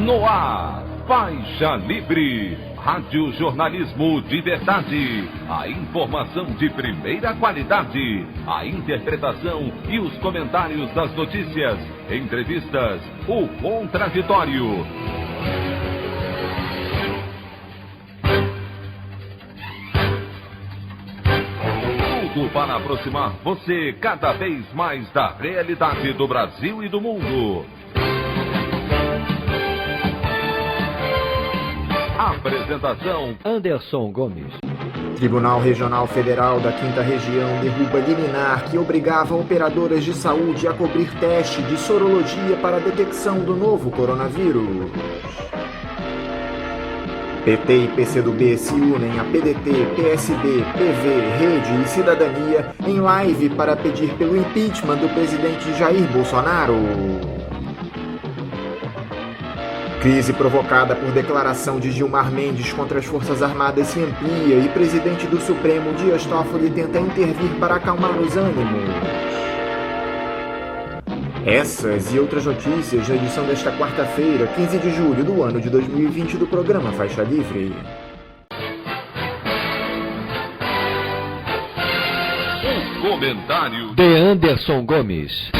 No ar, Faixa Livre, rádio jornalismo de verdade, a informação de primeira qualidade, a interpretação e os comentários das notícias, entrevistas, o contraditório. Tudo para aproximar você cada vez mais da realidade do Brasil e do mundo. Apresentação: Anderson Gomes. Tribunal Regional Federal da 5ª Região derruba liminar que obrigava operadoras de saúde a cobrir teste de sorologia para a detecção do novo coronavírus. PT e PCdoB se unem a PDT, PSB, PV, Rede e Cidadania em live para pedir pelo impeachment do presidente Jair Bolsonaro. Crise provocada por declaração de Gilmar Mendes contra as Forças Armadas se amplia e presidente do Supremo, Dias Toffoli, tenta intervir para acalmar os ânimos. Essas e outras notícias na edição desta quarta-feira, 15 de julho do ano de 2020 do programa Faixa Livre. O comentário de Anderson Gomes.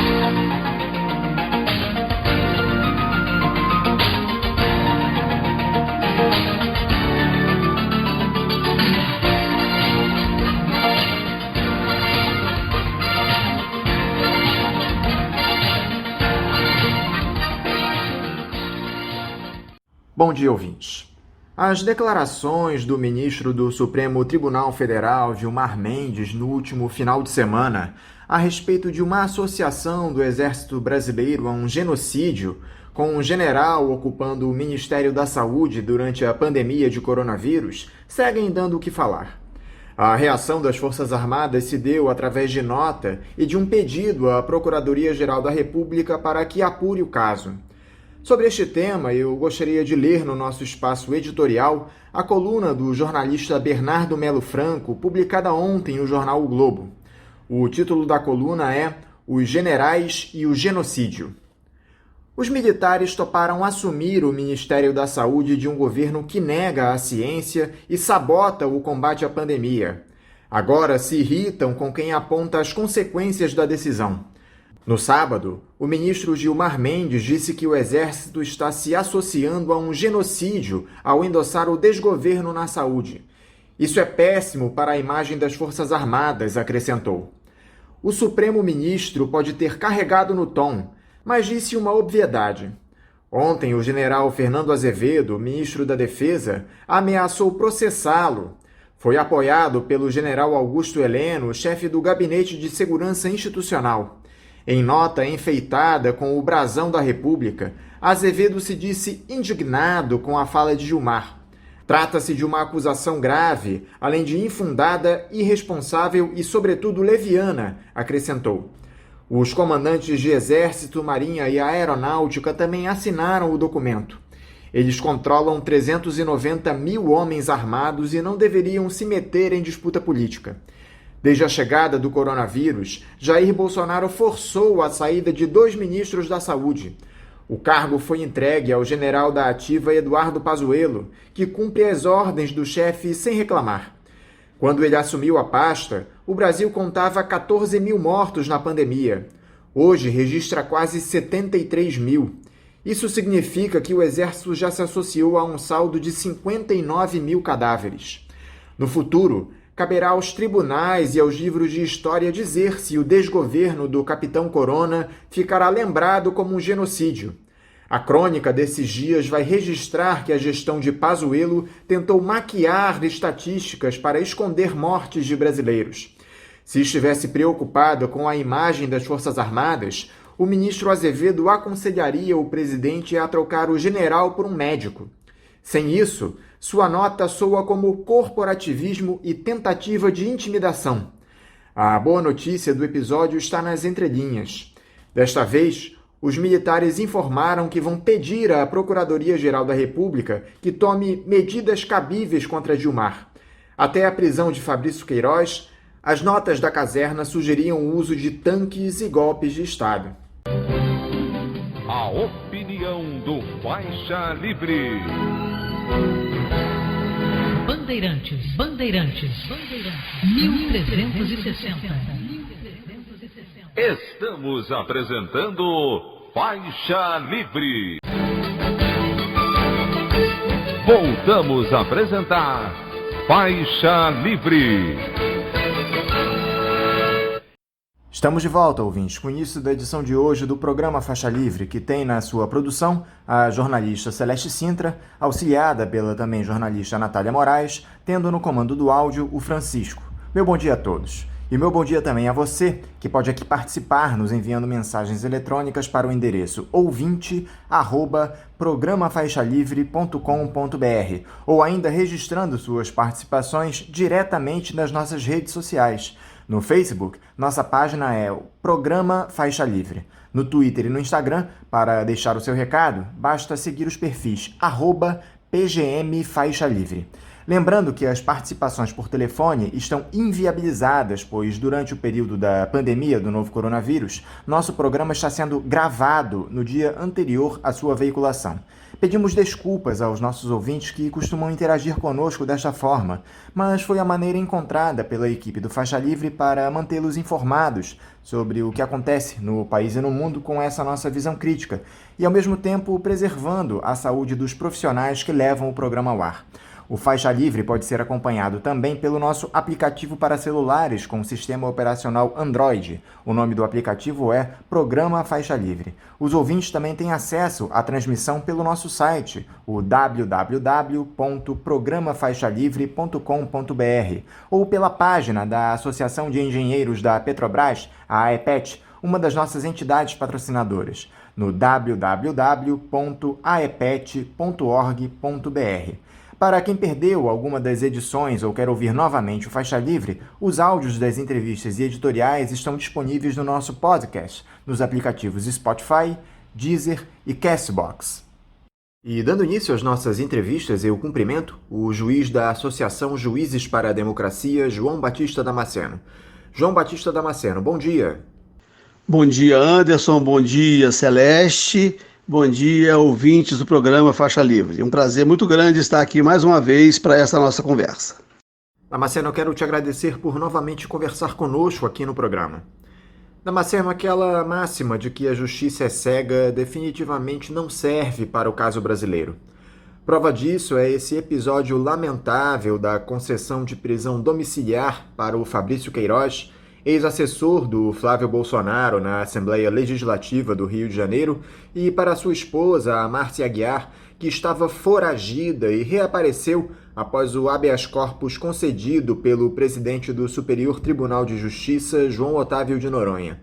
Bom dia, ouvintes. As declarações do ministro do Supremo Tribunal Federal, Gilmar Mendes, no último final de semana, a respeito de uma associação do Exército Brasileiro a um genocídio, com um general ocupando o Ministério da Saúde durante a pandemia de coronavírus, seguem dando o que falar. A reação das Forças Armadas se deu através de nota e de um pedido à Procuradoria-Geral da República para que apure o caso. Sobre este tema, eu gostaria de ler no nosso espaço editorial a coluna do jornalista Bernardo Melo Franco, publicada ontem no jornal O Globo. O título da coluna é Os Generais e o Genocídio. Os militares toparam assumir o Ministério da Saúde de um governo que nega a ciência e sabota o combate à pandemia. Agora se irritam com quem aponta as consequências da decisão. No sábado, o ministro Gilmar Mendes disse que o Exército está se associando a um genocídio ao endossar o desgoverno na saúde. Isso é péssimo para a imagem das Forças Armadas, acrescentou. O Supremo Ministro pode ter carregado no tom, mas disse uma obviedade. Ontem, o general Fernando Azevedo, ministro da Defesa, ameaçou processá-lo. Foi apoiado pelo general Augusto Heleno, chefe do Gabinete de Segurança Institucional. Em nota enfeitada com o brasão da República, Azevedo se disse indignado com a fala de Gilmar. Trata-se de uma acusação grave, além de infundada, irresponsável e, sobretudo, leviana, acrescentou. Os comandantes de Exército, Marinha e Aeronáutica também assinaram o documento. Eles controlam 390 mil homens armados e não deveriam se meter em disputa política. Desde a chegada do coronavírus, Jair Bolsonaro forçou a saída de 2 ministros da Saúde. O cargo foi entregue ao general da Ativa Eduardo Pazuello, que cumpre as ordens do chefe sem reclamar. Quando ele assumiu a pasta, o Brasil contava 14 mil mortos na pandemia. Hoje registra quase 73 mil. Isso significa que o Exército já se associou a um saldo de 59 mil cadáveres. No futuro, caberá aos tribunais e aos livros de história dizer se o desgoverno do Capitão Corona ficará lembrado como um genocídio. A crônica desses dias vai registrar que a gestão de Pazuello tentou maquiar estatísticas para esconder mortes de brasileiros. Se estivesse preocupado com a imagem das Forças Armadas, o ministro Azevedo aconselharia o presidente a trocar o general por um médico. Sem isso, sua nota soa como corporativismo e tentativa de intimidação. A boa notícia do episódio está nas entrelinhas. Desta vez, os militares informaram que vão pedir à Procuradoria-Geral da República que tome medidas cabíveis contra Gilmar. Até a prisão de Fabrício Queiroz, as notas da caserna sugeriam o uso de tanques e golpes de Estado. a opinião do Faixa Livre. Bandeirantes, 1360. Estamos apresentando Faixa Livre. Voltamos a apresentar Faixa Livre. Estamos de volta, ouvintes, com o início da edição de hoje do programa Faixa Livre, que tem na sua produção a jornalista Celeste Sintra, auxiliada pela também jornalista Natália Moraes, tendo no comando do áudio o Francisco. Meu bom dia a todos. E meu bom dia também a você, que pode aqui participar nos enviando mensagens eletrônicas para o endereço ouvinte@programafaixalivre.com.br ou ainda registrando suas participações diretamente nas nossas redes sociais. No Facebook, nossa página é o Programa Faixa Livre. No Twitter e no Instagram, para deixar o seu recado, basta seguir os perfis @PGM Faixa Livre. Lembrando que as participações por telefone estão inviabilizadas, pois durante o período da pandemia do novo coronavírus, nosso programa está sendo gravado no dia anterior à sua veiculação. Pedimos desculpas aos nossos ouvintes que costumam interagir conosco desta forma, mas foi a maneira encontrada pela equipe do Faixa Livre para mantê-los informados sobre o que acontece no país e no mundo com essa nossa visão crítica, e ao mesmo tempo preservando a saúde dos profissionais que levam o programa ao ar. O Faixa Livre pode ser acompanhado também pelo nosso aplicativo para celulares com sistema operacional Android. O nome do aplicativo é Programa Faixa Livre. Os ouvintes também têm acesso à transmissão pelo nosso site, o www.programafaixalivre.com.br, ou pela página da Associação de Engenheiros da Petrobras, a AEPET, uma das nossas entidades patrocinadoras, no www.aepet.org.br. Para quem perdeu alguma das edições ou quer ouvir novamente o Faixa Livre, os áudios das entrevistas e editoriais estão disponíveis no nosso podcast, nos aplicativos Spotify, Deezer e Castbox. E dando início às nossas entrevistas, eu cumprimento o juiz da Associação Juízes para a Democracia, João Batista Damasceno. João Batista Damasceno, bom dia. Bom dia, Anderson. Bom dia, Celeste. Bom dia, ouvintes do programa Faixa Livre. Um prazer muito grande estar aqui mais uma vez para essa nossa conversa. Damasceno, eu quero te agradecer por novamente conversar conosco aqui no programa. Damasceno, aquela máxima de que a justiça é cega definitivamente não serve para o caso brasileiro. Prova disso é esse episódio lamentável da concessão de prisão domiciliar para o Fabrício Queiroz, ex-assessor do Flávio Bolsonaro na Assembleia Legislativa do Rio de Janeiro, e para sua esposa, a Márcia Aguiar, que estava foragida e reapareceu após o habeas corpus concedido pelo presidente do Superior Tribunal de Justiça, João Otávio de Noronha.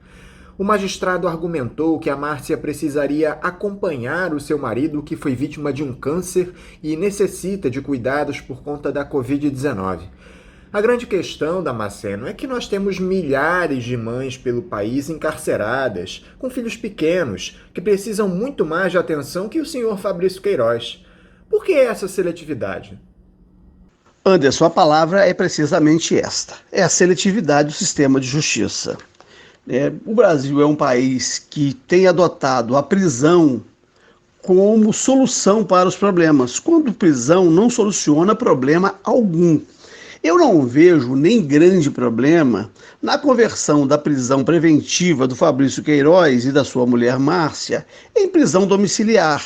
O magistrado argumentou que a Márcia precisaria acompanhar o seu marido, que foi vítima de um câncer e necessita de cuidados por conta da Covid-19. A grande questão, Damasceno, é que nós temos milhares de mães pelo país encarceradas, com filhos pequenos, que precisam muito mais de atenção que o senhor Fabrício Queiroz. Por que essa seletividade? Anderson, a palavra é precisamente esta. É a seletividade do sistema de justiça. O Brasil é um país que tem adotado a prisão como solução para os problemas, quando prisão não soluciona problema algum. Eu não vejo nem grande problema na conversão da prisão preventiva do Fabrício Queiroz e da sua mulher Márcia em prisão domiciliar.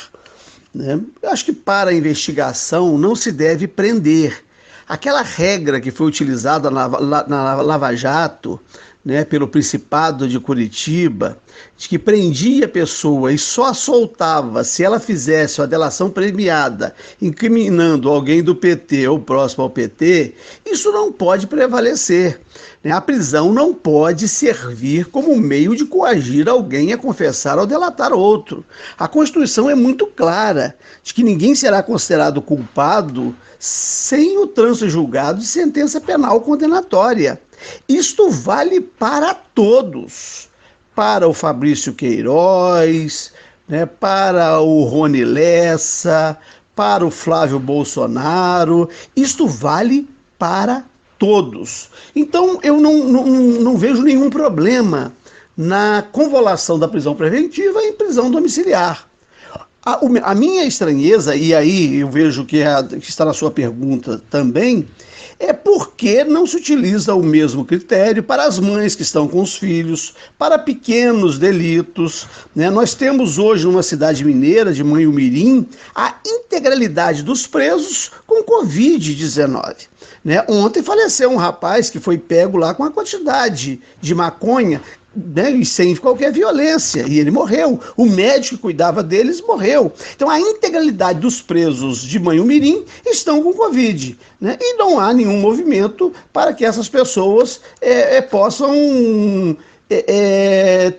Eu acho que para a investigação não se deve prender. Aquela regra que foi utilizada na Lava Jato, pelo Principado de Curitiba, de que prendia a pessoa e só a soltava se ela fizesse uma delação premiada, incriminando alguém do PT ou próximo ao PT, isso não pode prevalecer. A prisão não pode servir como meio de coagir alguém a confessar ou delatar outro. A Constituição é muito clara de que ninguém será considerado culpado sem o trânsito julgado de sentença penal condenatória. Isto vale para todos, para o Fabrício Queiroz, para o Rony Lessa, para o Flávio Bolsonaro, isto vale para todos. Então eu não vejo nenhum problema na convolução da prisão preventiva em prisão domiciliar. A minha estranheza, e aí eu vejo que está na sua pergunta também, é porque não se utiliza o mesmo critério para as mães que estão com os filhos, para pequenos delitos, né? Nós temos hoje numa cidade mineira, de Manhumirim, a integralidade dos presos com Covid-19. Né? Ontem faleceu um rapaz que foi pego lá com a quantidade de maconha, né, e sem qualquer violência, e ele morreu. O médico que cuidava deles morreu. Então a integralidade dos presos de Manhumirim estão com Covid, né, e não há nenhum movimento para que essas pessoas possam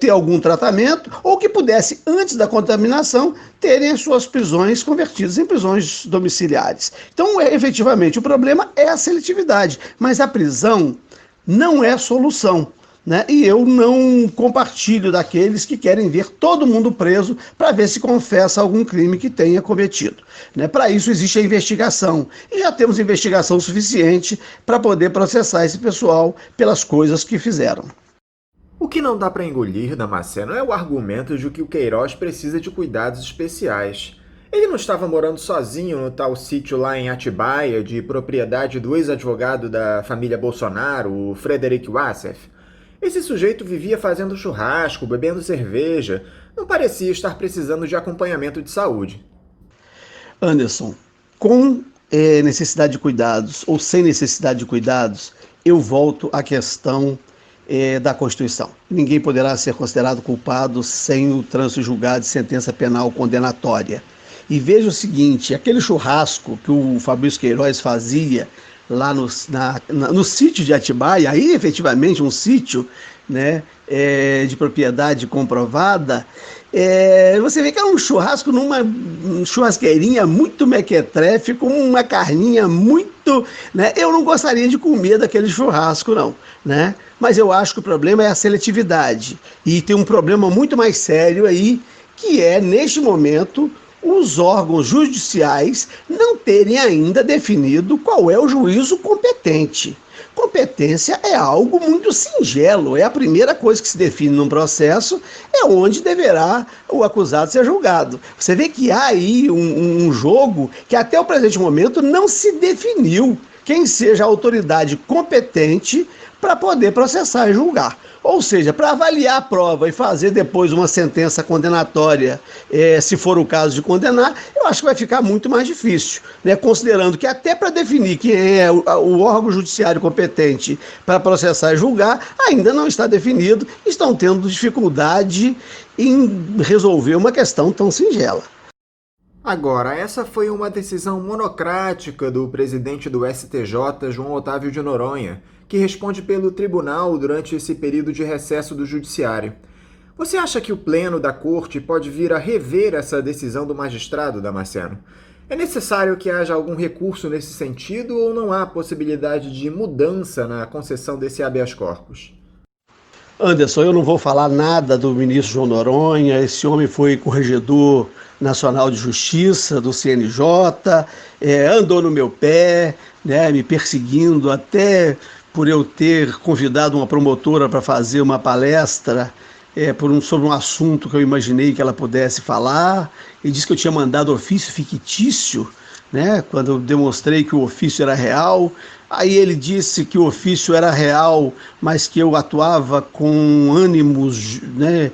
ter algum tratamento, ou que pudesse, antes da contaminação, terem as suas prisões convertidas em prisões domiciliares. Então, efetivamente, o problema é a seletividade, mas a prisão não é solução. Né? E eu não compartilho daqueles que querem ver todo mundo preso para ver se confessa algum crime que tenha cometido. Né? Para isso existe a investigação, e já temos investigação suficiente para poder processar esse pessoal pelas coisas que fizeram. O que não dá para engolir, Damasceno, é o argumento de que o Queiroz precisa de cuidados especiais. Ele não estava morando sozinho no tal sítio lá em Atibaia, de propriedade do ex-advogado da família Bolsonaro, o Frederic Wassef. Esse sujeito vivia fazendo churrasco, bebendo cerveja, não parecia estar precisando de acompanhamento de saúde. Anderson, com necessidade de cuidados ou sem necessidade de cuidados, eu volto à questão da Constituição. Ninguém poderá ser considerado culpado sem o trânsito julgado de sentença penal condenatória. E veja o seguinte, aquele churrasco que o Fabrício Queiroz fazia lá no sítio de Atibaia, aí efetivamente um sítio, né, de propriedade comprovada, você vê que era um churrasco numa churrasqueirinha muito mequetrefe, com uma carninha muito, né, eu não gostaria de comer daquele churrasco não, né, mas eu acho que o problema é a seletividade, e tem um problema muito mais sério aí, que é, neste momento, os órgãos judiciais não terem ainda definido qual é o juízo competente. Competência é algo muito singelo, é a primeira coisa que se define num processo, é onde deverá o acusado ser julgado. Você vê que há aí um jogo que até o presente momento não se definiu quem seja a autoridade competente para poder processar e julgar. Ou seja, para avaliar a prova e fazer depois uma sentença condenatória, se for o caso de condenar, eu acho que vai ficar muito mais difícil, né? Considerando que até para definir quem é o órgão judiciário competente para processar e julgar, ainda não está definido, estão tendo dificuldade em resolver uma questão tão singela. Agora, essa foi uma decisão monocrática do presidente do STJ, João Otávio de Noronha, que responde pelo tribunal durante esse período de recesso do judiciário. Você acha que o pleno da corte pode vir a rever essa decisão do magistrado, Damasceno? É necessário que haja algum recurso nesse sentido ou não há possibilidade de mudança na concessão desse habeas corpus? Anderson, eu não vou falar nada do ministro João Noronha, esse homem foi corregedor nacional de justiça do CNJ, andou no meu pé, né, me perseguindo até por eu ter convidado uma promotora para fazer uma palestra sobre um assunto que eu imaginei que ela pudesse falar, e disse que eu tinha mandado ofício fictício, né, quando eu demonstrei que o ofício era real. Aí ele disse que o ofício era real, mas que eu atuava com ânimos, né,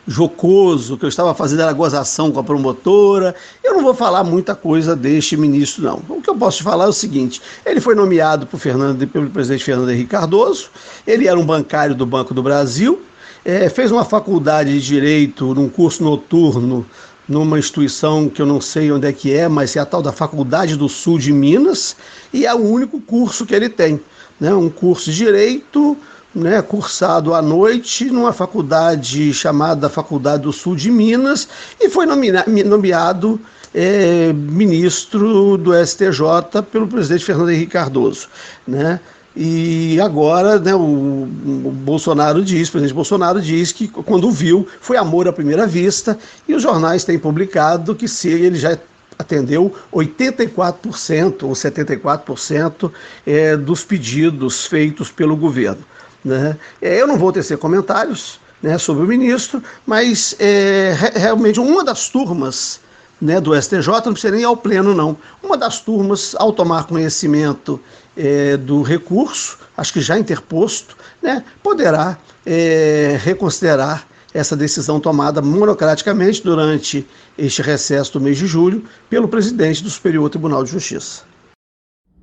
jocoso, que eu estava fazendo a gozação com a promotora. Eu não vou falar muita coisa deste ministro, não. O que eu posso te falar é o seguinte: ele foi nomeado pelo presidente Fernando Henrique Cardoso, ele era um bancário do Banco do Brasil, fez uma faculdade de Direito num curso noturno, numa instituição que eu não sei onde é que mas é a tal da Faculdade do Sul de Minas, e é o único curso que ele tem, né? Um curso de Direito, né, cursado à noite numa faculdade chamada Faculdade do Sul de Minas, e foi nomeado ministro do STJ pelo presidente Fernando Henrique Cardoso, né? E agora, né, o presidente Bolsonaro diz que quando viu foi amor à primeira vista, e os jornais têm publicado que se ele já atendeu 84% ou 74% dos pedidos feitos pelo governo. né? Eu não vou tecer comentários, né, sobre o ministro, mas realmente uma das turmas, né, do STJ, não precisa nem ir ao pleno, não. Uma das turmas, ao tomar conhecimento do recurso, acho que já interposto, né, poderá reconsiderar essa decisão tomada monocraticamente durante este recesso do mês de julho pelo presidente do Superior Tribunal de Justiça.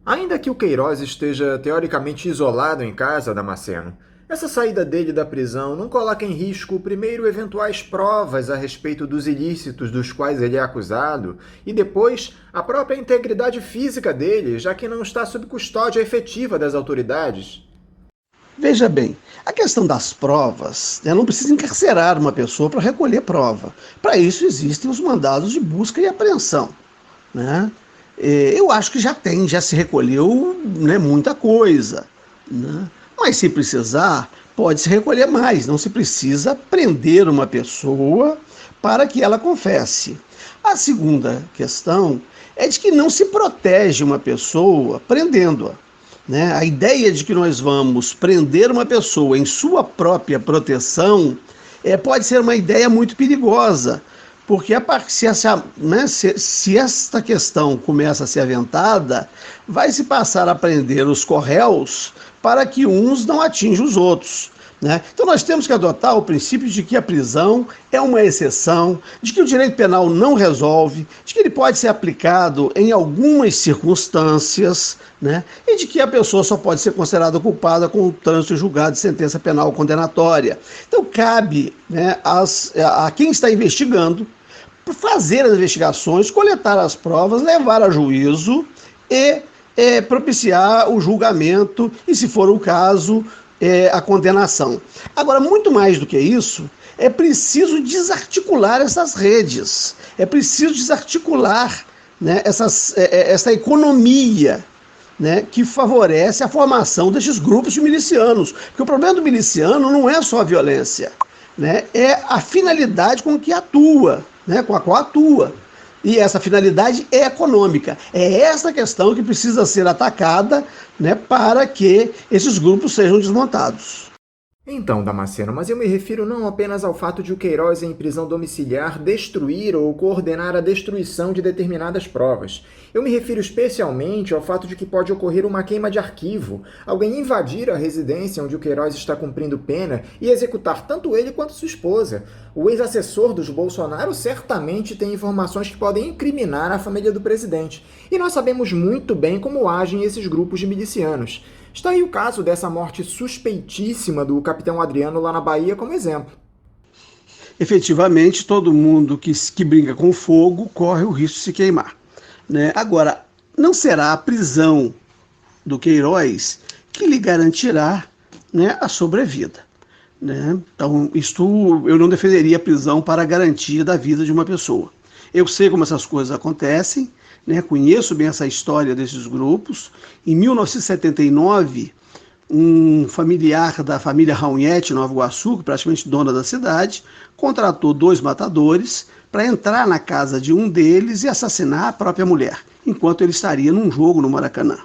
Ainda que o Queiroz esteja teoricamente isolado em casa, Damasceno, essa saída dele da prisão não coloca em risco, primeiro, eventuais provas a respeito dos ilícitos dos quais ele é acusado e, depois, a própria integridade física dele, já que não está sob custódia efetiva das autoridades? Veja bem, a questão das provas, não precisa encarcerar uma pessoa para recolher prova. Para isso existem os mandados de busca e apreensão, né? Eu acho que já se recolheu, né, muita coisa, né? Mas se precisar, pode-se recolher mais, não se precisa prender uma pessoa para que ela confesse. A segunda questão é de que não se protege uma pessoa prendendo-a, né? A ideia de que nós vamos prender uma pessoa em sua própria proteção pode ser uma ideia muito perigosa, porque se esta questão começa a ser aventada, vai se passar a prender os corréus para que uns não atinjam os outros, né? Então nós temos que adotar o princípio de que a prisão é uma exceção, de que o direito penal não resolve, de que ele pode ser aplicado em algumas circunstâncias, né? E de que a pessoa só pode ser considerada culpada com o trânsito julgado de sentença penal condenatória. Então cabe, né, a quem está investigando fazer as investigações, coletar as provas, levar a juízo e propiciar o julgamento e, se for o caso, a condenação. Agora, muito mais do que isso, é preciso desarticular essas redes, é preciso desarticular, né, essa economia, né, que favorece a formação desses grupos de milicianos. Porque o problema do miliciano não é só a violência, né, é a finalidade com que atua, né, com a qual atua. E essa finalidade é econômica. É essa questão que precisa ser atacada, né, para que esses grupos sejam desmontados. Então, Damasceno, mas eu me refiro não apenas ao fato de o Queiroz, em prisão domiciliar, destruir ou coordenar a destruição de determinadas provas. Eu me refiro especialmente ao fato de que pode ocorrer uma queima de arquivo, alguém invadir a residência onde o Queiroz está cumprindo pena e executar tanto ele quanto sua esposa. O ex-assessor dos Bolsonaro certamente tem informações que podem incriminar a família do presidente. E nós sabemos muito bem como agem esses grupos de milicianos. Está aí o caso dessa morte suspeitíssima do capitão Adriano lá na Bahia como exemplo. Efetivamente, todo mundo que brinca com fogo corre o risco de se queimar, né? Agora, não será a prisão do Queiroz que lhe garantirá, né, a sobrevida, né? Então, eu não defenderia a prisão para a garantia da vida de uma pessoa. Eu sei como essas coisas acontecem, né? Conheço bem essa história desses grupos. Em 1979, um familiar da família Raunhete, Nova Iguaçu, praticamente dona da cidade, contratou 2 matadores para entrar na casa de um deles e assassinar a própria mulher, enquanto ele estaria num jogo no Maracanã.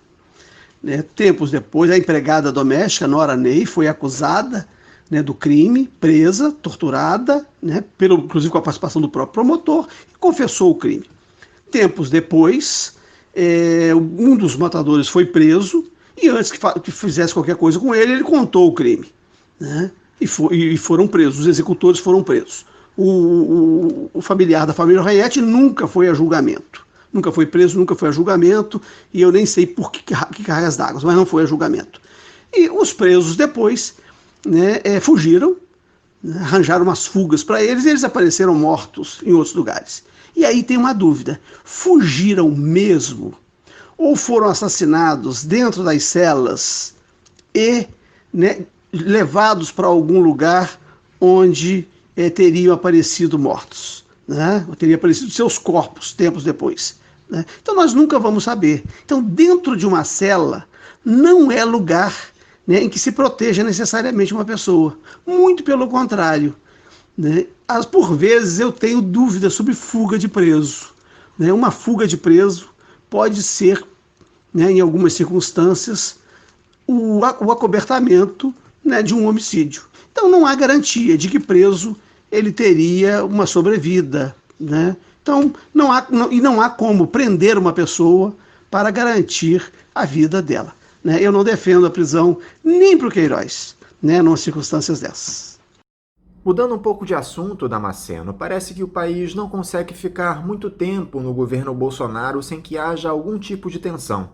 Né? Tempos depois, a empregada doméstica, Nora Ney, foi acusada, né, do crime, presa, torturada, né, inclusive com a participação do próprio promotor, e confessou o crime. Tempos depois, um dos matadores foi preso e antes que fizesse qualquer coisa com ele, ele contou o crime, né? E foram presos, os executores foram presos. O familiar da família Raiete nunca foi a julgamento, nunca foi preso, nunca foi a julgamento, e eu nem sei por que cargas d'água, mas não foi a julgamento. E os presos depois, né, fugiram, né, arranjaram umas fugas para eles e eles apareceram mortos em outros lugares. E aí tem uma dúvida, fugiram mesmo? Ou foram assassinados dentro das celas e, né, levados para algum lugar onde teriam aparecido mortos, né? Ou teriam aparecido seus corpos tempos depois, né? Então nós nunca vamos saber. Então dentro de uma cela não é lugar, né, em que se proteja necessariamente uma pessoa. Muito pelo contrário, né? Por vezes eu tenho dúvidas sobre fuga de preso, né? Uma fuga de preso pode ser, né, em algumas circunstâncias, o acobertamento né, de um homicídio. Então não há garantia de que preso ele teria uma sobrevida, né? Então não há como prender uma pessoa para garantir a vida dela, né? Eu não defendo a prisão nem para o Queiroz, né, em circunstâncias dessas. Mudando um pouco de assunto, Damasceno, parece que o país não consegue ficar muito tempo no governo Bolsonaro sem que haja algum tipo de tensão.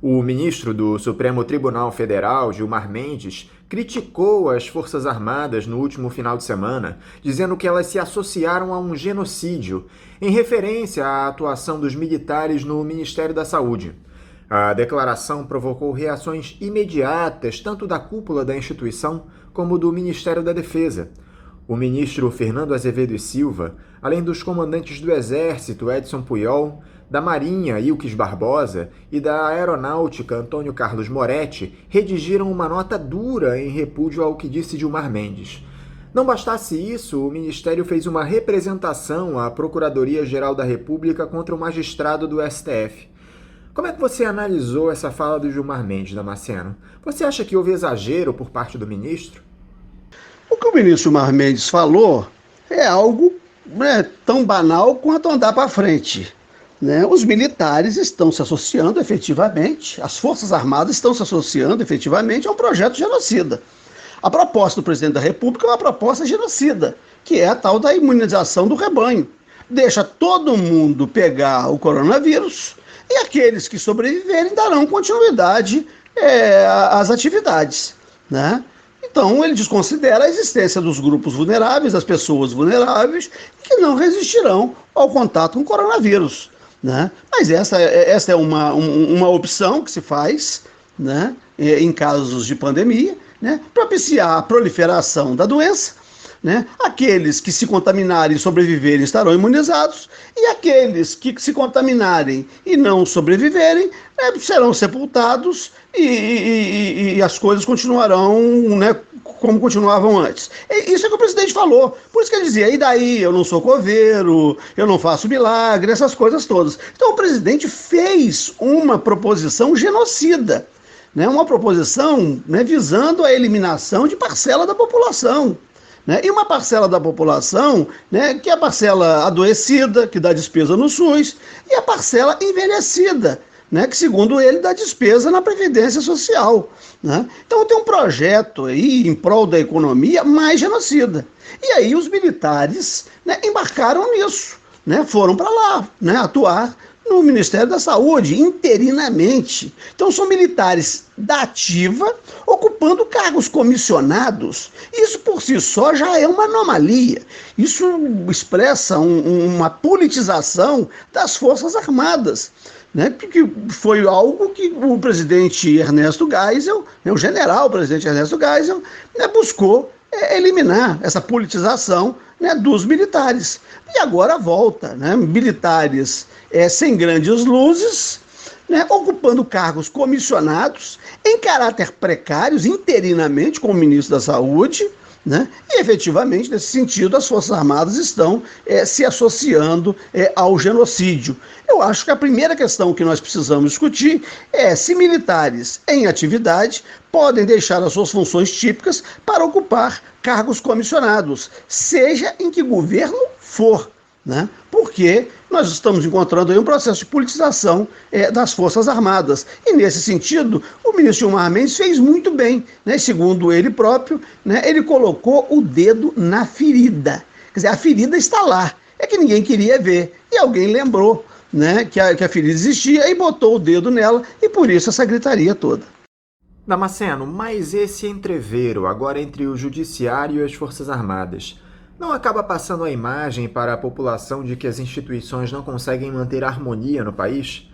O ministro do Supremo Tribunal Federal, Gilmar Mendes, criticou as Forças Armadas no último final de semana, dizendo que elas se associaram a um genocídio, em referência à atuação dos militares no Ministério da Saúde. A declaração provocou reações imediatas, tanto da cúpula da instituição como do Ministério da Defesa. O ministro Fernando Azevedo e Silva, além dos comandantes do Exército, Edson Puyol, da Marinha, Ilques Barbosa, e da Aeronáutica, Antônio Carlos Moretti, redigiram uma nota dura em repúdio ao que disse Gilmar Mendes. Não bastasse isso, o Ministério fez uma representação à Procuradoria-Geral da República contra o magistrado do STF. Como é que você analisou essa fala do Gilmar Mendes, Damasceno? Você acha que houve exagero por parte do ministro? O que o ministro Gilmar Mendes falou é algo, né, tão banal quanto andar para frente. Né? Os militares estão se associando efetivamente, as Forças Armadas estão se associando efetivamente a um projeto genocida. A proposta do presidente da República é uma proposta genocida, que é a tal da imunização do rebanho. Deixa todo mundo pegar o coronavírus e aqueles que sobreviverem darão continuidade às atividades, né? Então, ele desconsidera a existência dos grupos vulneráveis, das pessoas vulneráveis, que não resistirão ao contato com o coronavírus, né? Mas essa é uma opção que se faz, né, em casos de pandemia, né, propiciar a proliferação da doença, né? Aqueles que se contaminarem e sobreviverem estarão imunizados, e aqueles que se contaminarem e não sobreviverem, né, serão sepultados e as coisas continuarão, né, como continuavam antes. Isso é que o presidente falou. Por isso que ele dizia, e daí? Eu não sou coveiro, eu não faço milagre, essas coisas todas. Então o presidente fez uma proposição genocida, né, uma proposição, né, visando a eliminação de parcela da população. Né? E uma parcela da população, né, que é a parcela adoecida, que dá despesa no SUS, e a parcela envelhecida, né, que, segundo ele, dá despesa na Previdência Social. Né? Então tem um projeto aí em prol da economia mais genocida. E aí os militares, né, embarcaram nisso, né, foram para lá, né, atuar no Ministério da Saúde, interinamente. Então são militares da ativa, ocupando cargos comissionados. Isso por si só já é uma anomalia. Isso expressa uma politização das Forças Armadas, né? Porque foi algo que o presidente Ernesto Geisel, né, o general presidente Ernesto Geisel, né, buscou eliminar essa politização, né, dos militares. E agora volta, né, militares sem grandes luzes, né, ocupando cargos comissionados em caráter precários, interinamente, como ministro da Saúde, né, e efetivamente, nesse sentido, as Forças Armadas estão se associando ao genocídio. Eu acho que a primeira questão que nós precisamos discutir é se militares em atividade podem deixar as suas funções típicas para ocupar cargos comissionados, seja em que governo for, né? Porque nós estamos encontrando aí um processo de politização das Forças Armadas. E, nesse sentido, o ministro Gilmar Mendes fez muito bem, né? Segundo ele próprio, né, ele colocou o dedo na ferida. Quer dizer, a ferida está lá, é que ninguém queria ver. E alguém lembrou, né, que a ferida existia e botou o dedo nela, e por isso essa gritaria toda. Damasceno, mas esse entrevero agora entre o Judiciário e as Forças Armadas não acaba passando a imagem para a população de que as instituições não conseguem manter a harmonia no país?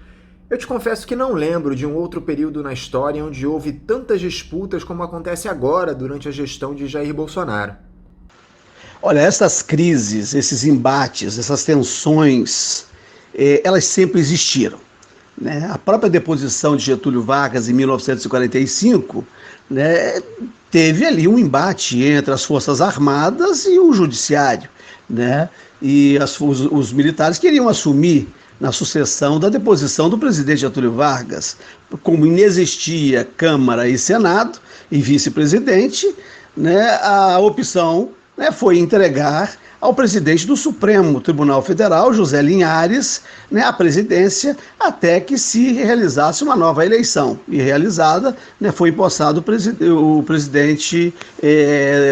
Eu te confesso que não lembro de um outro período na história onde houve tantas disputas como acontece agora durante a gestão de Jair Bolsonaro. Olha, essas crises, esses embates, essas tensões, elas sempre existiram. Né? A própria deposição de Getúlio Vargas em 1945, né, teve ali um embate entre as Forças Armadas e o Judiciário, né? E os militares queriam assumir, na sucessão da deposição do presidente Getúlio Vargas. Como inexistia Câmara e Senado e vice-presidente, né, a opção, né, foi entregar ao presidente do Supremo Tribunal Federal, José Linhares, né, a presidência, até que se realizasse uma nova eleição. E realizada, né, foi empossado o presidente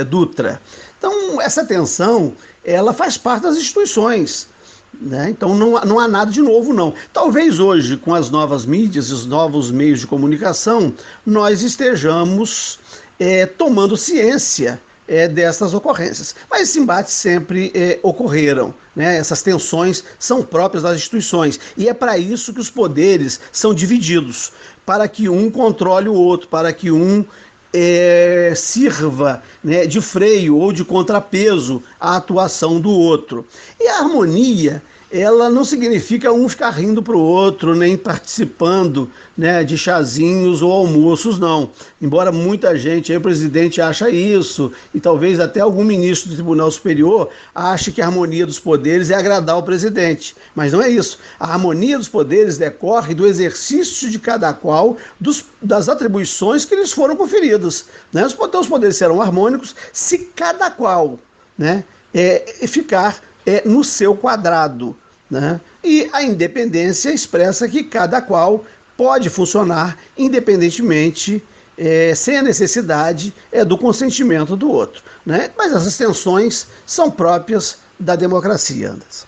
Dutra. Então, essa tensão, ela faz parte das instituições, né? Então, não há nada de novo, não. Talvez hoje, com as novas mídias e os novos meios de comunicação, nós estejamos tomando ciência dessas ocorrências. Mas esses embates sempre ocorreram, né? Essas tensões são próprias das instituições. E é para isso que os poderes são divididos, para que um controle o outro, para que um sirva, né, de freio ou de contrapeso à atuação do outro. E a harmonia, ela não significa um ficar rindo para o outro, nem participando, né, de chazinhos ou almoços, não. Embora muita gente, aí o presidente acha isso, e talvez até algum ministro do Tribunal Superior ache que a harmonia dos poderes é agradar o presidente. Mas não é isso. A harmonia dos poderes decorre do exercício de cada qual das atribuições que lhes foram conferidas, né? Os poderes serão harmônicos se cada qual, né, ficar no seu quadrado, né? E a independência expressa que cada qual pode funcionar independentemente, sem a necessidade do consentimento do outro, né? Mas essas tensões são próprias da democracia, Anderson.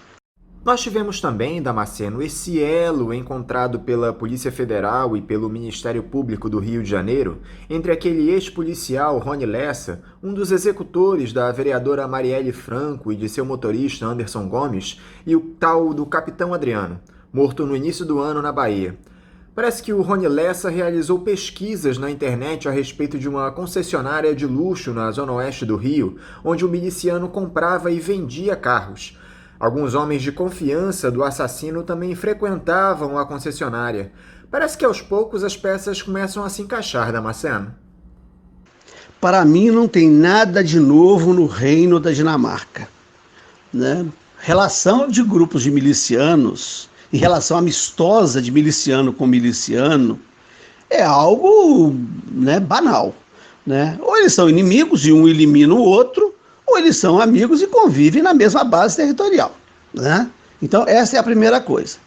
Nós tivemos também, Damasceno, esse elo encontrado pela Polícia Federal e pelo Ministério Público do Rio de Janeiro entre aquele ex-policial Rony Lessa, um dos executores da vereadora Marielle Franco e de seu motorista Anderson Gomes, e o tal do Capitão Adriano, morto no início do ano na Bahia. Parece que o Rony Lessa realizou pesquisas na internet a respeito de uma concessionária de luxo na zona oeste do Rio, onde o miliciano comprava e vendia carros. Alguns homens de confiança do assassino também frequentavam a concessionária. Parece que aos poucos as peças começam a se encaixar, Damasceno. Para mim não tem nada de novo no reino da Dinamarca, né? Relação de grupos de milicianos e relação amistosa de miliciano com miliciano é algo, né, banal, né? Ou eles são inimigos e um elimina o outro, ou eles são amigos e convivem na mesma base territorial, né? Então, essa é a primeira coisa.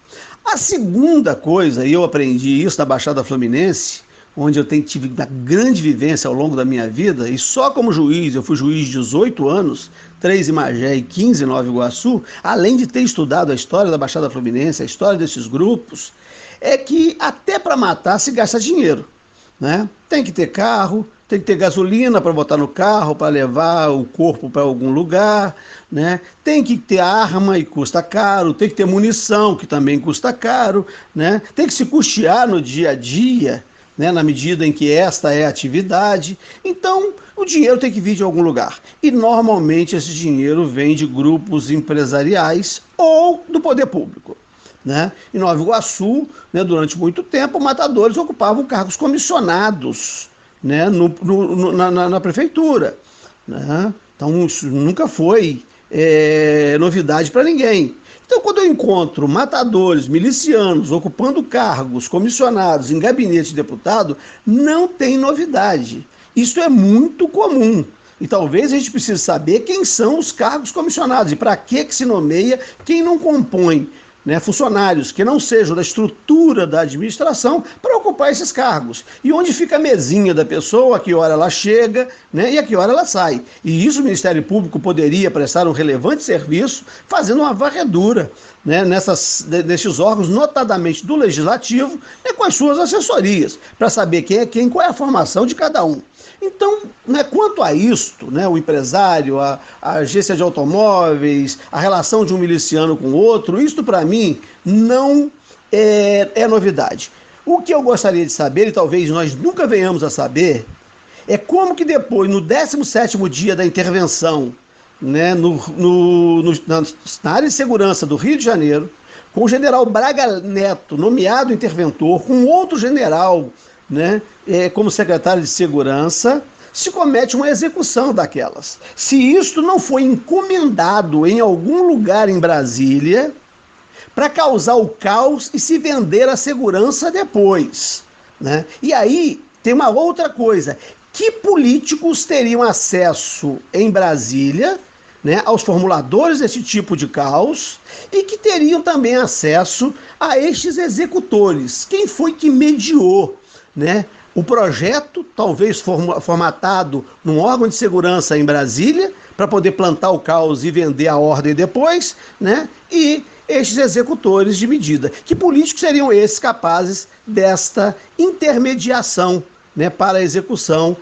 A segunda coisa, e eu aprendi isso na Baixada Fluminense, onde eu tive uma grande vivência ao longo da minha vida, e só como juiz, eu fui juiz de 18 anos, 3 em Magé e 15 em Nova Iguaçu, além de ter estudado a história da Baixada Fluminense, a história desses grupos, é que até para matar se gasta dinheiro, né? Tem que ter carro, tem que ter gasolina para botar no carro, para levar o corpo para algum lugar, né? Tem que ter arma e custa caro, tem que ter munição, que também custa caro, né? Tem que se custear no dia a dia, né, na medida em que esta é a atividade. Então, o dinheiro tem que vir de algum lugar. E, normalmente, esse dinheiro vem de grupos empresariais ou do poder público, né? Em Nova Iguaçu, né, durante muito tempo, matadores ocupavam cargos comissionados, né, na prefeitura, né? Então, isso nunca foi novidade para ninguém. Então, quando eu encontro matadores, milicianos, ocupando cargos comissionados em gabinete de deputado, não tem novidade. Isso é muito comum. E talvez a gente precise saber quem são os cargos comissionados e para que se nomeia quem não compõe, né, funcionários que não sejam da estrutura da administração para ocupar esses cargos. E onde fica a mesinha da pessoa, a que hora ela chega, né, e a que hora ela sai. E isso o Ministério Público poderia prestar um relevante serviço fazendo uma varredura, né, nesses órgãos, notadamente do Legislativo, né, com as suas assessorias, para saber quem é quem, qual é a formação de cada um. Então, né, quanto a isto, né, o empresário, a agência de automóveis, a relação de um miliciano com outro, isto para mim não é novidade. O que eu gostaria de saber, e talvez nós nunca venhamos a saber, é como que depois, no 17º dia da intervenção, né, na área de segurança do Rio de Janeiro, com o general Braga Neto nomeado interventor, com outro general, né, como secretário de segurança, se comete uma execução daquelas. Se isto não foi encomendado em algum lugar em Brasília, para causar o caos e se vender a segurança depois, né? E aí tem uma outra coisa: que políticos teriam acesso em Brasília, né, aos formuladores desse tipo de caos e que teriam também acesso a estes executores? Quem foi que mediou, né, o projeto, talvez formatado num órgão de segurança em Brasília, para poder plantar o caos e vender a ordem depois, né, e estes executores de medida? Que políticos seriam esses capazes desta intermediação, né, para a execução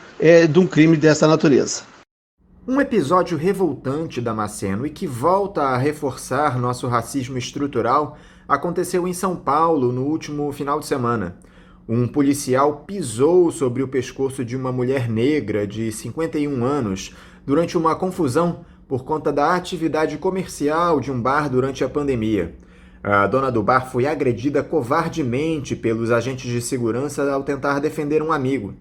de um crime dessa natureza? Um episódio revoltante, Damasceno, e que volta a reforçar nosso racismo estrutural, aconteceu em São Paulo no último final de semana. Um policial pisou sobre o pescoço de uma mulher negra de 51 anos durante uma confusão por conta da atividade comercial de um bar durante a pandemia. A dona do bar foi agredida covardemente pelos agentes de segurança ao tentar defender um amigo.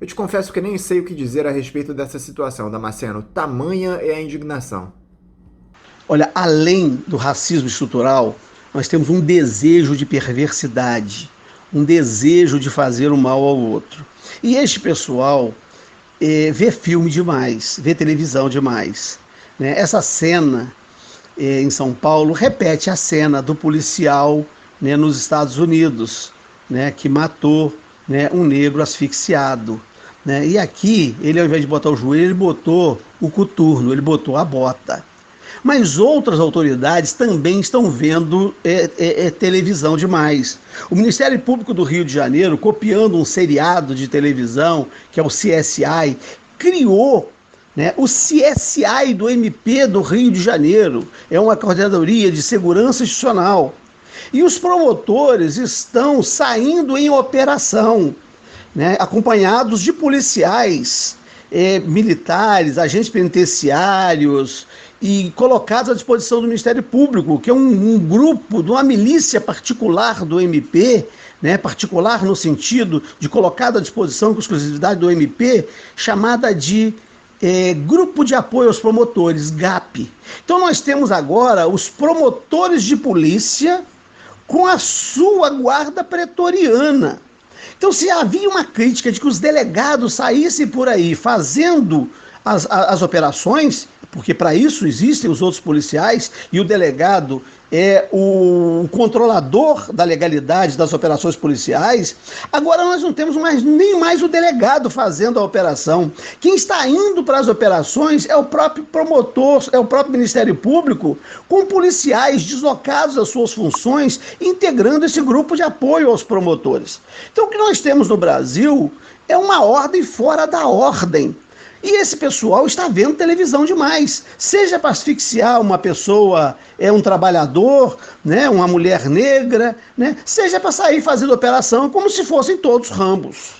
Eu te confesso que nem sei o que dizer a respeito dessa situação, Damasceno. Tamanha é a indignação. Olha, além do racismo estrutural, nós temos um desejo de perversidade, um desejo de fazer o mal ao outro. E este pessoal vê filme demais, vê televisão demais, né? Essa cena em São Paulo repete a cena do policial, né, nos Estados Unidos, né, que matou, né, um negro asfixiado, né? E aqui, ele, ao invés de botar o joelho, ele botou o coturno, ele botou a bota. Mas outras autoridades também estão vendo televisão demais. O Ministério Público do Rio de Janeiro, copiando um seriado de televisão, que é o CSI, criou, né, o CSI do MP do Rio de Janeiro. É uma Coordenadoria de Segurança Institucional. E os promotores estão saindo em operação, né, acompanhados de policiais, militares, agentes penitenciários, e colocados à disposição do Ministério Público, que é um grupo de uma milícia particular do MP, né, particular no sentido de colocado à disposição com exclusividade do MP, chamada de Grupo de Apoio aos Promotores, GAP. Então nós temos agora os promotores de polícia com a sua guarda pretoriana. Então, se havia uma crítica de que os delegados saíssem por aí fazendo as operações, porque para isso existem os outros policiais, e o delegado é o controlador da legalidade das operações policiais, agora nós não temos nem mais o delegado fazendo a operação. Quem está indo para as operações é o próprio promotor, é o próprio Ministério Público, com policiais deslocados das suas funções, integrando esse grupo de apoio aos promotores. Então, o que nós temos no Brasil é uma ordem fora da ordem. E esse pessoal está vendo televisão demais, seja para asfixiar uma pessoa, um trabalhador, né, uma mulher negra, né, seja para sair fazendo operação como se fossem todos Rambos.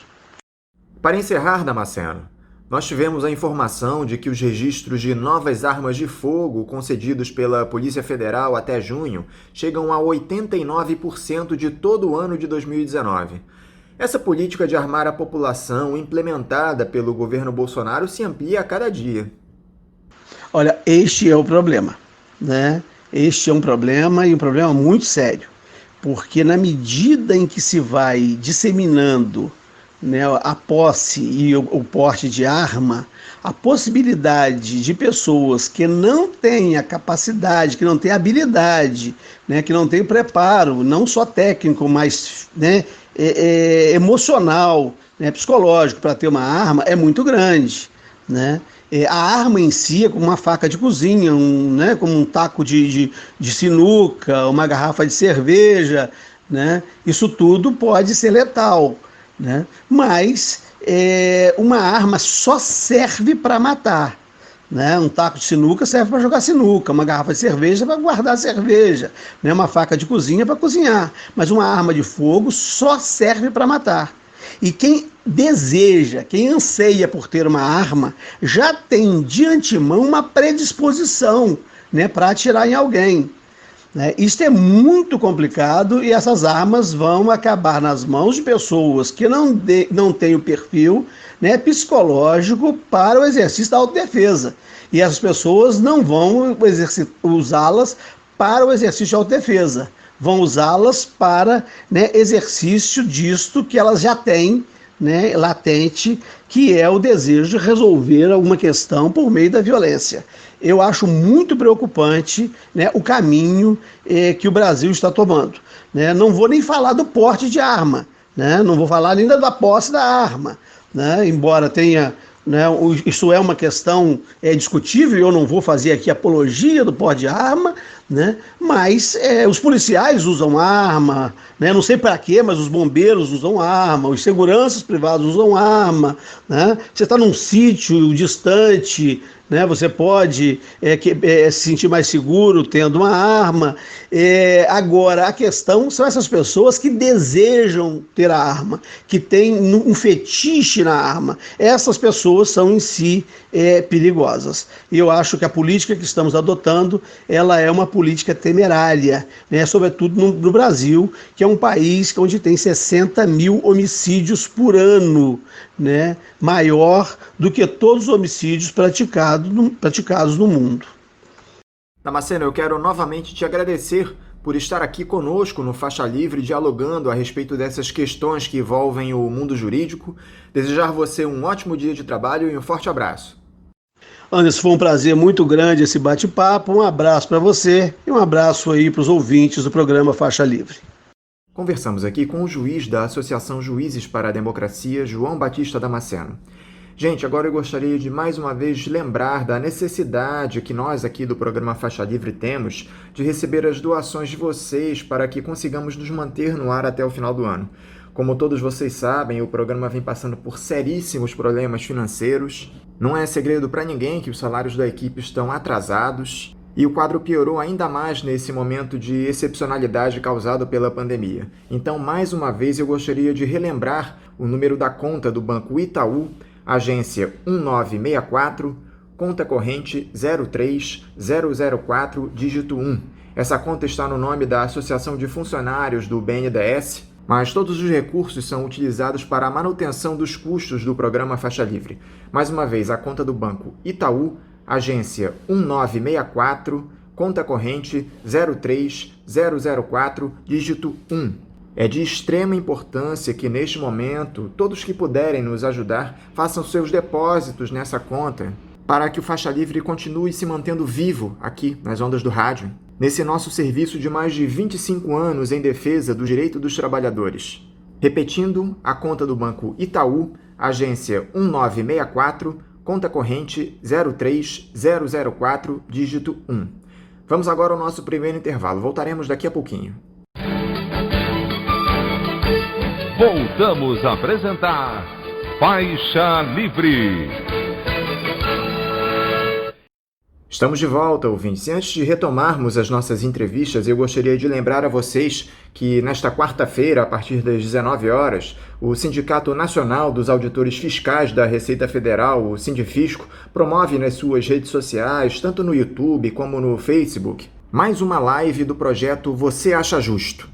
Para encerrar, Damasceno, nós tivemos a informação de que os registros de novas armas de fogo concedidos pela Polícia Federal até junho chegam a 89% de todo o ano de 2019. Essa política de armar a população implementada pelo governo Bolsonaro se amplia a cada dia. Olha, este é o problema, né? Este é um problema, e um problema muito sério, porque na medida em que se vai disseminando, né, a posse e o porte de arma, a possibilidade de pessoas que não têm a capacidade, que não têm habilidade, né, que não têm preparo, não só técnico, mas, né, emocional, né, psicológico, para ter uma arma, é muito grande, né? A arma em si é como uma faca de cozinha, né, como um taco de sinuca, uma garrafa de cerveja, né? Isso tudo pode ser letal, né? Mas uma arma só serve para matar, né? Um taco de sinuca serve para jogar sinuca, uma garrafa de cerveja para guardar cerveja, né? Uma faca de cozinha para cozinhar, mas uma arma de fogo só serve para matar. E quem deseja, quem anseia por ter uma arma, já tem de antemão uma predisposição, né, para atirar em alguém. Isto é muito complicado, e essas armas vão acabar nas mãos de pessoas que não têm o perfil, né, psicológico para o exercício da autodefesa. E essas pessoas não vão usá-las para o exercício de autodefesa. Vão usá-las para, né, exercício disto que elas já têm, né, latente, que é o desejo de resolver alguma questão por meio da violência. Eu acho muito preocupante, né, o caminho que o Brasil está tomando. Né? Não vou nem falar do porte de arma, né? Não vou falar ainda da posse da arma, né? Embora tenha... Né, isso é uma questão discutível, eu não vou fazer aqui apologia do porte de arma, né, mas os policiais usam arma, né, não sei para quê, mas os bombeiros usam arma, os seguranças privados usam arma, né, você está num sítio distante, né, você pode se sentir mais seguro tendo uma arma. Agora, a questão são essas pessoas que desejam ter a arma, que têm um fetiche na arma. Essas pessoas são em si perigosas. E eu acho que a política que estamos adotando, ela é uma política temerária, né, sobretudo no Brasil, que é um país onde tem 60 mil homicídios por ano, né, maior do que todos os homicídios praticados no mundo. Damasceno, eu quero novamente te agradecer por estar aqui conosco no Faixa Livre, dialogando a respeito dessas questões que envolvem o mundo jurídico. Desejar você um ótimo dia de trabalho e um forte abraço. Anderson, foi um prazer muito grande esse bate-papo. Um abraço para você e um abraço aí para os ouvintes do programa Faixa Livre. Conversamos aqui com o juiz da Associação Juízes para a Democracia, João Batista Damasceno. Gente, agora eu gostaria de mais uma vez lembrar da necessidade que nós aqui do programa Faixa Livre temos de receber as doações de vocês para que consigamos nos manter no ar até o final do ano. Como todos vocês sabem, o programa vem passando por seríssimos problemas financeiros. Não é segredo para ninguém que os salários da equipe estão atrasados e o quadro piorou ainda mais nesse momento de excepcionalidade causado pela pandemia. Então, mais uma vez, eu gostaria de relembrar o número da conta do Banco Itaú, agência 1964, conta corrente 03004, dígito 1. Essa conta está no nome da Associação de Funcionários do BNDES, mas todos os recursos são utilizados para a manutenção dos custos do programa Faixa Livre. Mais uma vez, a conta do Banco Itaú, agência 1964, conta corrente 03004, dígito 1. É de extrema importância que, neste momento, todos que puderem nos ajudar façam seus depósitos nessa conta para que o Faixa Livre continue se mantendo vivo aqui nas ondas do rádio, nesse nosso serviço de mais de 25 anos em defesa do direito dos trabalhadores. Repetindo, a conta do Banco Itaú, agência 1964, conta corrente 03004, dígito 1. Vamos agora ao nosso primeiro intervalo. Voltaremos daqui a pouquinho. Voltamos a apresentar Faixa Livre. Estamos de volta, ouvintes. E antes de retomarmos as nossas entrevistas, eu gostaria de lembrar a vocês que nesta quarta-feira, a partir das 19 horas, o Sindicato Nacional dos Auditores Fiscais da Receita Federal, o Sindifisco, promove nas suas redes sociais, tanto no YouTube como no Facebook, mais uma live do projeto Você Acha Justo?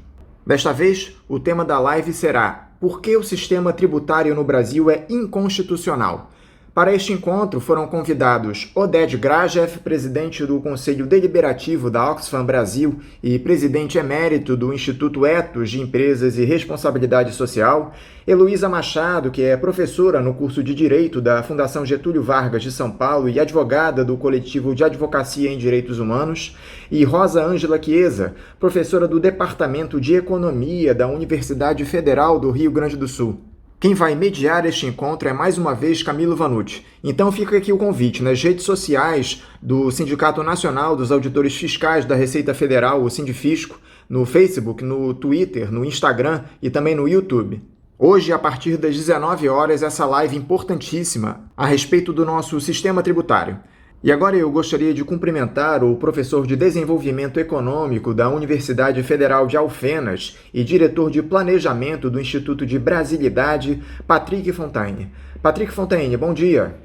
Desta vez, o tema da live será Por que o sistema tributário no Brasil é inconstitucional? Para este encontro foram convidados Oded Grajew, presidente do Conselho Deliberativo da Oxfam Brasil e presidente emérito do Instituto Etos de Empresas e Responsabilidade Social, Heloísa Machado, que é professora no curso de Direito da Fundação Getúlio Vargas de São Paulo e advogada do Coletivo de Advocacia em Direitos Humanos, e Rosa Ângela Chiesa, professora do Departamento de Economia da Universidade Federal do Rio Grande do Sul. Quem vai mediar este encontro é mais uma vez Camilo Vanucci. Então fica aqui o convite. Nas redes sociais do Sindicato Nacional dos Auditores Fiscais da Receita Federal, o Sindifisco, no Facebook, no Twitter, no Instagram e também no YouTube. Hoje, a partir das 19 horas, essa live importantíssima a respeito do nosso sistema tributário. E agora eu gostaria de cumprimentar o professor de Desenvolvimento Econômico da Universidade Federal de Alfenas e diretor de Planejamento do Instituto de Brasilidade, Patrick Fontaine. Patrick Fontaine, bom dia.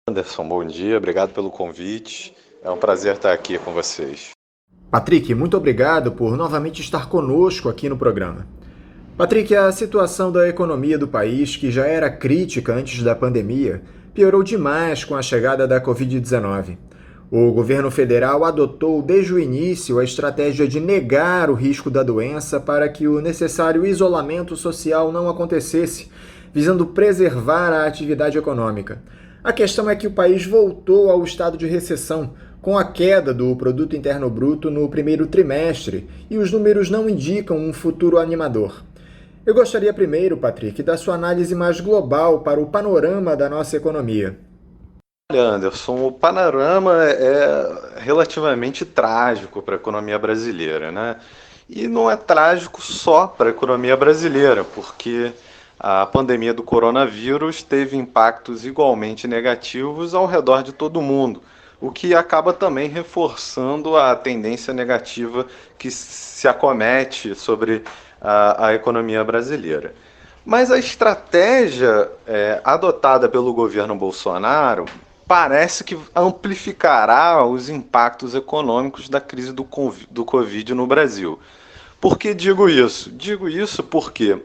Anderson, bom dia, obrigado pelo convite. É um prazer estar aqui com vocês. Patrick, muito obrigado por novamente estar conosco aqui no programa. Patrick, a situação da economia do país, que já era crítica antes da pandemia, piorou demais com a chegada da Covid-19. O governo federal adotou desde o início a estratégia de negar o risco da doença para que o necessário isolamento social não acontecesse, visando preservar a atividade econômica. A questão é que o país voltou ao estado de recessão, com a queda do Produto Interno Bruto no primeiro trimestre, e os números não indicam um futuro animador. Eu gostaria primeiro, Patrick, da sua análise mais global para o panorama da nossa economia. Olha, Anderson, o panorama é relativamente trágico para a economia brasileira, né? E não é trágico só para a economia brasileira, porque a pandemia do coronavírus teve impactos igualmente negativos ao redor de todo mundo, o que acaba também reforçando a tendência negativa que se acomete sobre a economia brasileira. Mas a estratégia adotada pelo governo Bolsonaro parece que amplificará os impactos econômicos da crise do Covid no Brasil. Por que digo isso? Digo isso porque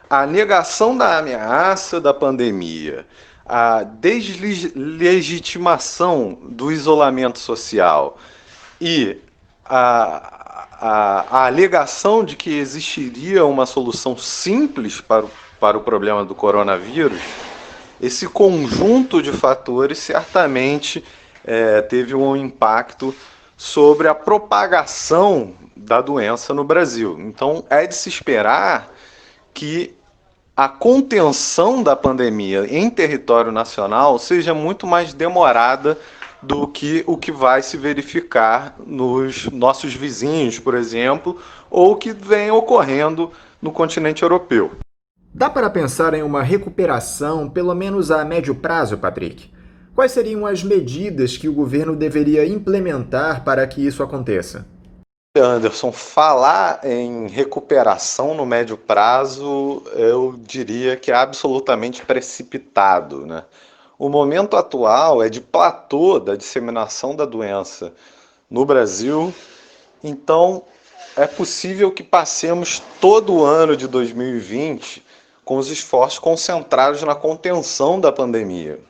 a negação da ameaça da pandemia, a deslegitimação do isolamento social e a alegação de que existiria uma solução simples para o problema do coronavírus, esse conjunto de fatores certamente teve um impacto sobre a propagação da doença no Brasil. Então, é de se esperar que a contenção da pandemia em território nacional seja muito mais demorada do que o que vai se verificar nos nossos vizinhos, por exemplo, ou que vem ocorrendo no continente europeu. Dá para pensar em uma recuperação, pelo menos a médio prazo, Patrick? Quais seriam as medidas que o governo deveria implementar para que isso aconteça? Anderson, falar em recuperação no médio prazo, eu diria que é absolutamente precipitado, né? O momento atual é de platô da disseminação da doença no Brasil, então é possível que passemos todo o ano de 2020 com os esforços concentrados na contenção da pandemia.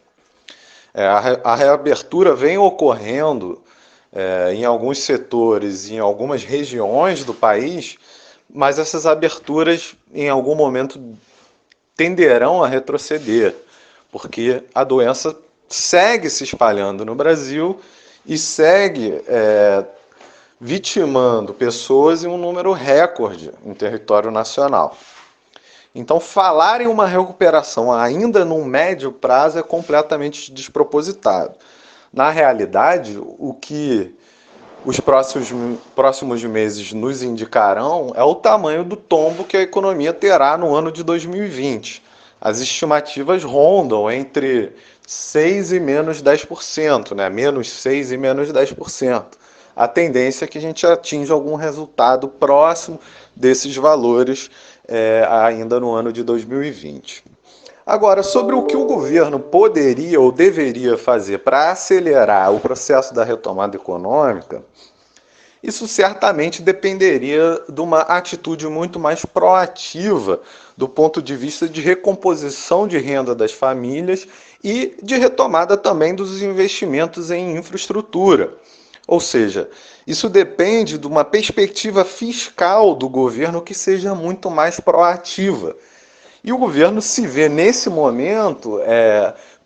A reabertura vem ocorrendo em alguns setores, em algumas regiões do país, mas essas aberturas em algum momento tenderão a retroceder, porque a doença segue se espalhando no Brasil e segue vitimando pessoas em um número recorde em território nacional. Então, falar em uma recuperação ainda no médio prazo é completamente despropositado. Na realidade, o que os próximos meses nos indicarão é o tamanho do tombo que a economia terá no ano de 2020. As estimativas rondam entre 6% e menos 10%, né? Menos 6% e menos 10%. A tendência é que a gente atinja algum resultado próximo desses valores ainda no ano de 2020. Agora, sobre o que o governo poderia ou deveria fazer para acelerar o processo da retomada econômica, isso certamente dependeria de uma atitude muito mais proativa do ponto de vista de recomposição de renda das famílias e de retomada também dos investimentos em infraestrutura. Ou seja, isso depende de uma perspectiva fiscal do governo que seja muito mais proativa. E o governo se vê, nesse momento,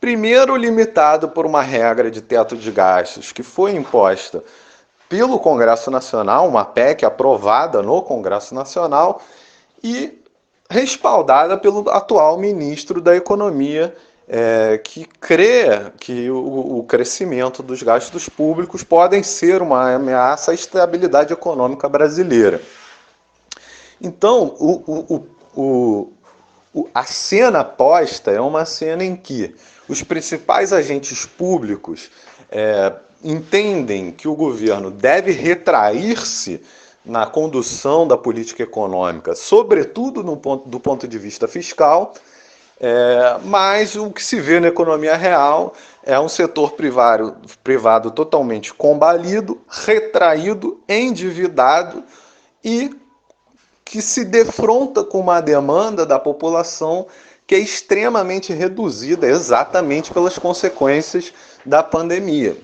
primeiro limitado por uma regra de teto de gastos que foi imposta pelo Congresso Nacional, uma PEC aprovada no Congresso Nacional e respaldada pelo atual ministro da Economia, que crê que o crescimento dos gastos públicos podem ser uma ameaça à estabilidade econômica brasileira. Então, a cena posta é uma cena em que os principais agentes públicos entendem que o governo deve retrair-se na condução da política econômica, sobretudo do ponto de vista fiscal, mas o que se vê na economia real é um setor privado totalmente combalido, retraído, endividado e que se defronta com uma demanda da população que é extremamente reduzida exatamente pelas consequências da pandemia.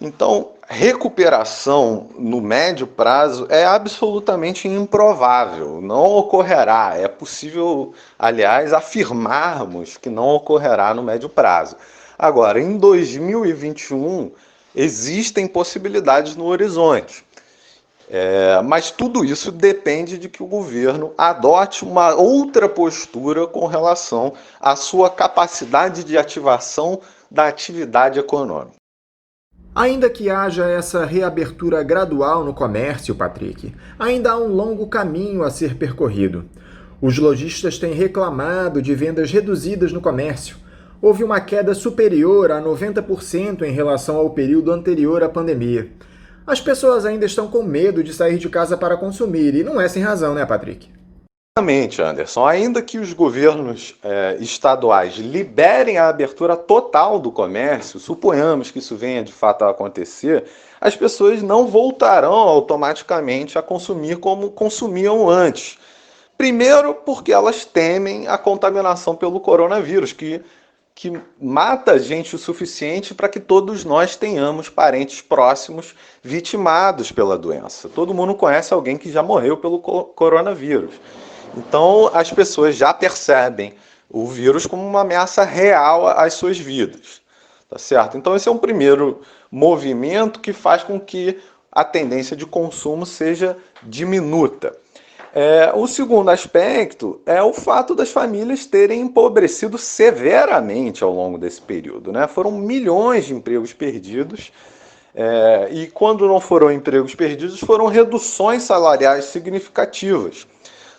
Então, recuperação no médio prazo é absolutamente improvável, não ocorrerá. É possível, aliás, afirmarmos que não ocorrerá no médio prazo. Agora, em 2021, existem possibilidades no horizonte. Mas tudo isso depende de que o governo adote uma outra postura com relação à sua capacidade de ativação da atividade econômica. Ainda que haja essa reabertura gradual no comércio, Patrick, ainda há um longo caminho a ser percorrido. Os lojistas têm reclamado de vendas reduzidas no comércio. Houve uma queda superior a 90% em relação ao período anterior à pandemia. As pessoas ainda estão com medo de sair de casa para consumir, e não é sem razão, né, Patrick? Exatamente, Anderson. Ainda que os governos estaduais liberem a abertura total do comércio, suponhamos que isso venha de fato a acontecer, as pessoas não voltarão automaticamente a consumir como consumiam antes. Primeiro, porque elas temem a contaminação pelo coronavírus, que mata gente o suficiente para que todos nós tenhamos parentes próximos vitimados pela doença. Todo mundo conhece alguém que já morreu pelo coronavírus. Então, as pessoas já percebem o vírus como uma ameaça real às suas vidas, tá certo? Então, esse é um primeiro movimento que faz com que a tendência de consumo seja diminuta. O segundo aspecto é o fato das famílias terem empobrecido severamente ao longo desse período, né? Foram milhões de empregos perdidos, e quando não foram empregos perdidos, foram reduções salariais significativas.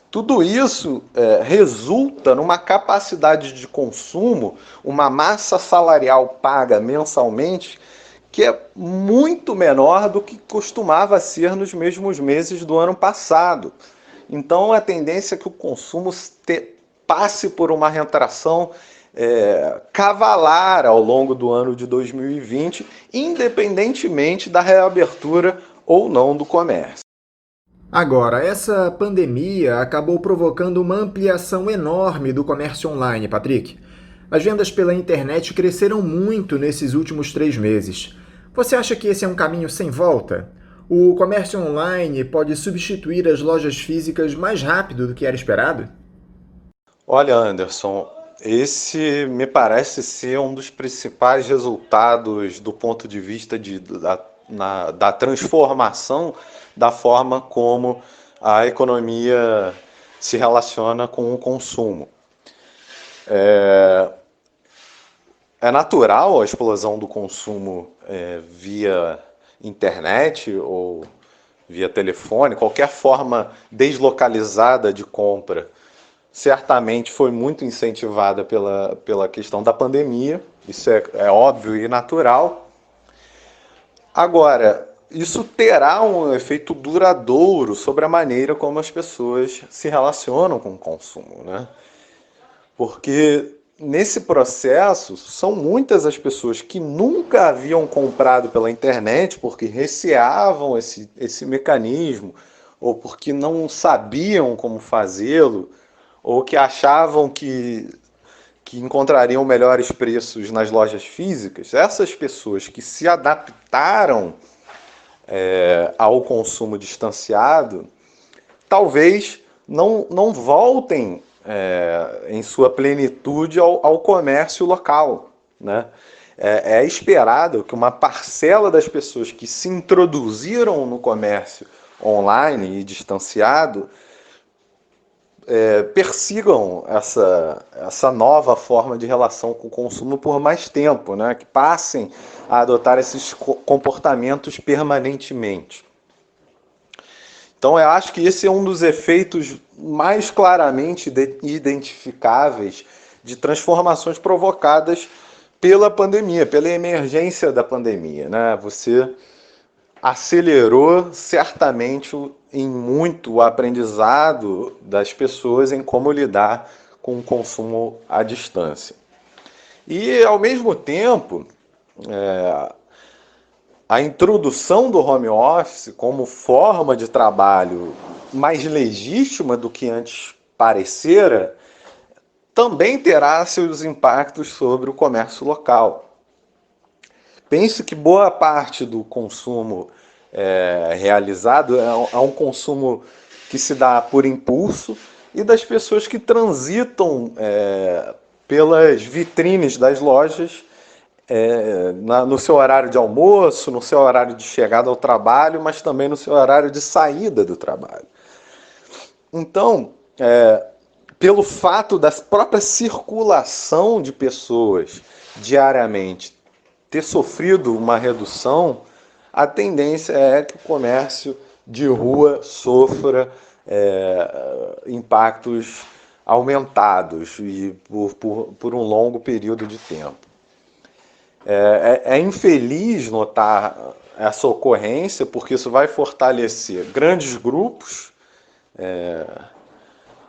Tudo isso resulta numa capacidade de consumo, uma massa salarial paga mensalmente, que é muito menor do que costumava ser nos mesmos meses do ano passado. Então, a tendência é que o consumo passe por uma retração cavalar ao longo do ano de 2020, independentemente da reabertura ou não do comércio. Agora, essa pandemia acabou provocando uma ampliação enorme do comércio online, Patrick. As vendas pela internet cresceram muito nesses últimos 3 meses. Você acha que esse é um caminho sem volta? O comércio online pode substituir as lojas físicas mais rápido do que era esperado? Olha, Anderson, esse me parece ser um dos principais resultados do ponto de vista da transformação da forma como a economia se relaciona com o consumo. É natural a explosão do consumo via internet ou via telefone, qualquer forma deslocalizada de compra, certamente foi muito incentivada pela questão da pandemia, isso é óbvio e natural. Agora, isso terá um efeito duradouro sobre a maneira como as pessoas se relacionam com o consumo, né? Porque nesse processo são muitas as pessoas que nunca haviam comprado pela internet porque receavam esse mecanismo, ou porque não sabiam como fazê-lo, ou que achavam que encontrariam melhores preços nas lojas físicas. Essas pessoas que se adaptaram ao consumo distanciado, talvez não voltem em sua plenitude ao comércio local, né? É esperado que uma parcela das pessoas que se introduziram no comércio online e distanciado persigam essa nova forma de relação com o consumo por mais tempo, né? Que passem a adotar esses comportamentos permanentemente. Então, eu acho que esse é um dos efeitos mais claramente identificáveis de transformações provocadas pela pandemia, pela emergência da pandemia, né? Você acelerou certamente em muito o aprendizado das pessoas em como lidar com o consumo à distância. E, ao mesmo tempo, a introdução do home office como forma de trabalho mais legítima do que antes parecera, também terá seus impactos sobre o comércio local. Pense que boa parte do consumo realizado é um consumo que se dá por impulso e das pessoas que transitam pelas vitrines das lojas no seu horário de almoço, no seu horário de chegada ao trabalho, mas também no seu horário de saída do trabalho. Então, pelo fato da própria circulação de pessoas diariamente ter sofrido uma redução, a tendência é que o comércio de rua sofra impactos aumentados e por um longo período de tempo. É infeliz notar essa ocorrência, porque isso vai fortalecer grandes grupos,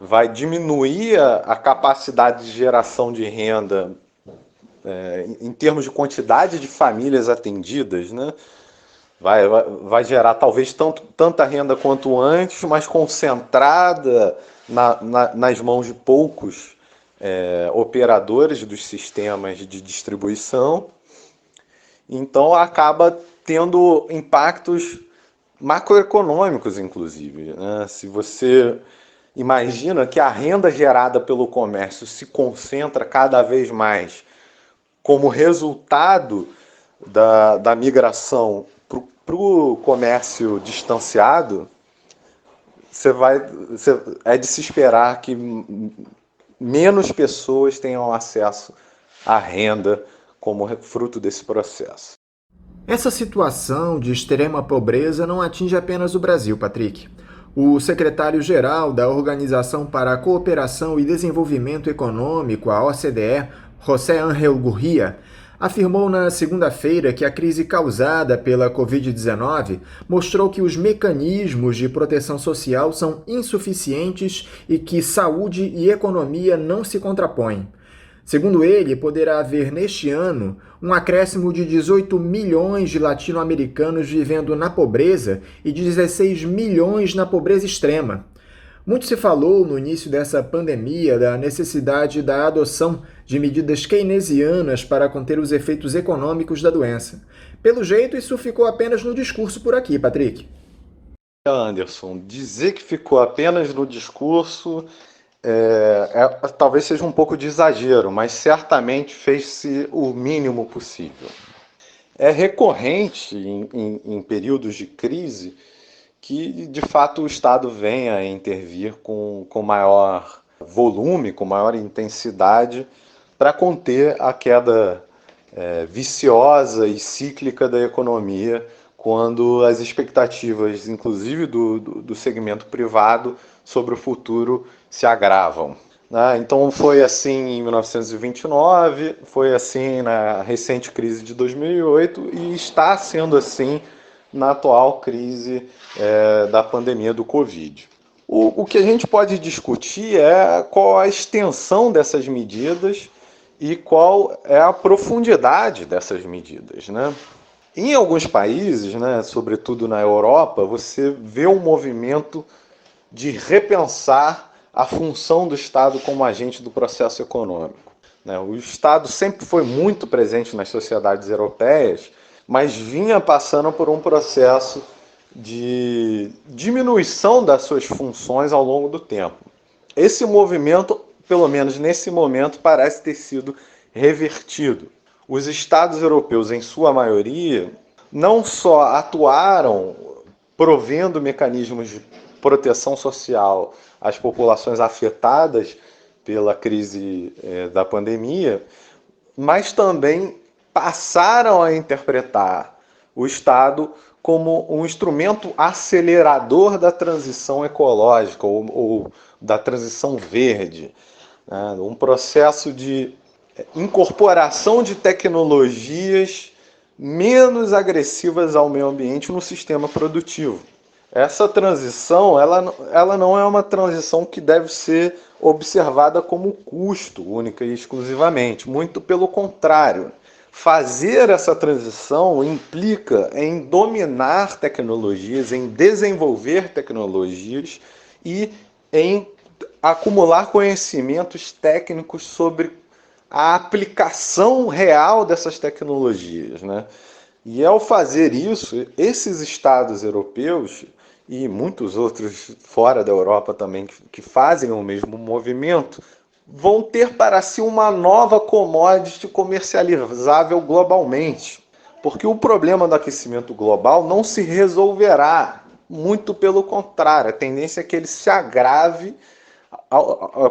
vai diminuir a capacidade de geração de renda em termos de quantidade de famílias atendidas, né? Vai gerar talvez tanta renda quanto antes, mas concentrada nas mãos de poucos operadores dos sistemas de distribuição. Então acaba tendo impactos macroeconômicos, inclusive, né? Se você imagina que a renda gerada pelo comércio se concentra cada vez mais como resultado da migração para o comércio distanciado, é de se esperar que menos pessoas tenham acesso à renda como fruto desse processo. Essa situação de extrema pobreza não atinge apenas o Brasil, Patrick. O secretário-geral da Organização para a Cooperação e Desenvolvimento Econômico, a OCDE, José Ángel Gurría, afirmou na segunda-feira que a crise causada pela Covid-19 mostrou que os mecanismos de proteção social são insuficientes e que saúde e economia não se contrapõem. Segundo ele, poderá haver neste ano um acréscimo de 18 milhões de latino-americanos vivendo na pobreza e 16 milhões na pobreza extrema. Muito se falou no início dessa pandemia da necessidade da adoção de medidas keynesianas para conter os efeitos econômicos da doença. Pelo jeito, isso ficou apenas no discurso por aqui, Patrick. Anderson, dizer que ficou apenas no discurso talvez seja um pouco de exagero, mas certamente fez-se o mínimo possível. É recorrente em períodos de crise que, de fato, o Estado venha a intervir com maior volume, com maior intensidade, para conter a queda viciosa e cíclica da economia, quando as expectativas, inclusive do segmento privado, sobre o futuro se agravam. Então foi assim em 1929, foi assim na recente crise de 2008 e está sendo assim na atual crise da pandemia do Covid. O que a gente pode discutir é qual a extensão dessas medidas e qual é a profundidade dessas medidas, né? Em alguns países, né, sobretudo na Europa, você vê um movimento de repensar a função do Estado como agente do processo econômico. O Estado sempre foi muito presente nas sociedades europeias, mas vinha passando por um processo de diminuição das suas funções ao longo do tempo. Esse movimento, pelo menos nesse momento, parece ter sido revertido. Os Estados europeus, em sua maioria, não só atuaram provendo mecanismos de proteção social às populações afetadas pela crise da pandemia, mas também passaram a interpretar o Estado como um instrumento acelerador da transição ecológica ou da transição verde, né? Um processo de incorporação de tecnologias menos agressivas ao meio ambiente no sistema produtivo. Essa transição, ela não é uma transição que deve ser observada como custo, única e exclusivamente. Muito pelo contrário. Fazer essa transição implica em dominar tecnologias, em desenvolver tecnologias e em acumular conhecimentos técnicos sobre a aplicação real dessas tecnologias, né? E ao fazer isso, esses estados europeus e muitos outros fora da Europa também que fazem o mesmo movimento, vão ter para si uma nova commodity comercializável globalmente. Porque o problema do aquecimento global não se resolverá, muito pelo contrário, a tendência é que ele se agrave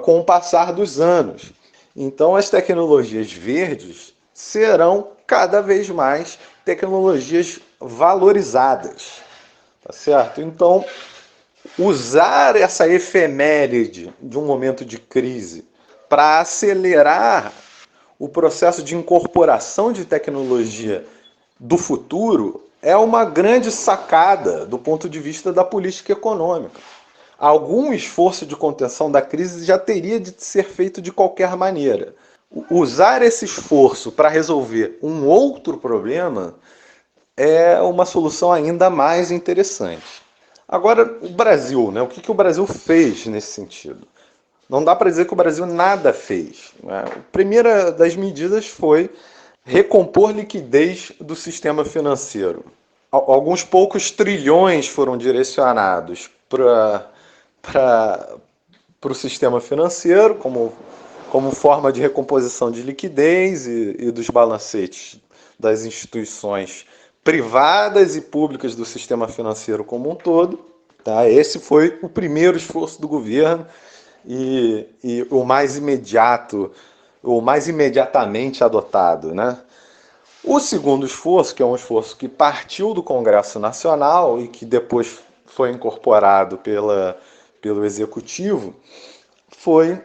com o passar dos anos. Então as tecnologias verdes serão cada vez mais tecnologias valorizadas, tá certo? Então, usar essa efeméride de um momento de crise para acelerar o processo de incorporação de tecnologia do futuro é uma grande sacada do ponto de vista da política econômica. Algum esforço de contenção da crise já teria de ser feito de qualquer maneira. Usar esse esforço para resolver um outro problema é uma solução ainda mais interessante. Agora, o Brasil, né? O que o Brasil fez nesse sentido? Não dá para dizer que o Brasil nada fez, né? A primeira das medidas foi recompor liquidez do sistema financeiro. Alguns poucos trilhões foram direcionados para o sistema financeiro, como forma de recomposição de liquidez e dos balancetes das instituições privadas e públicas do sistema financeiro como um todo. Tá? Esse foi o primeiro esforço do governo e o mais imediato, o mais imediatamente adotado, né? O segundo esforço, que é um esforço que partiu do Congresso Nacional e que depois foi incorporado pelo Executivo, foi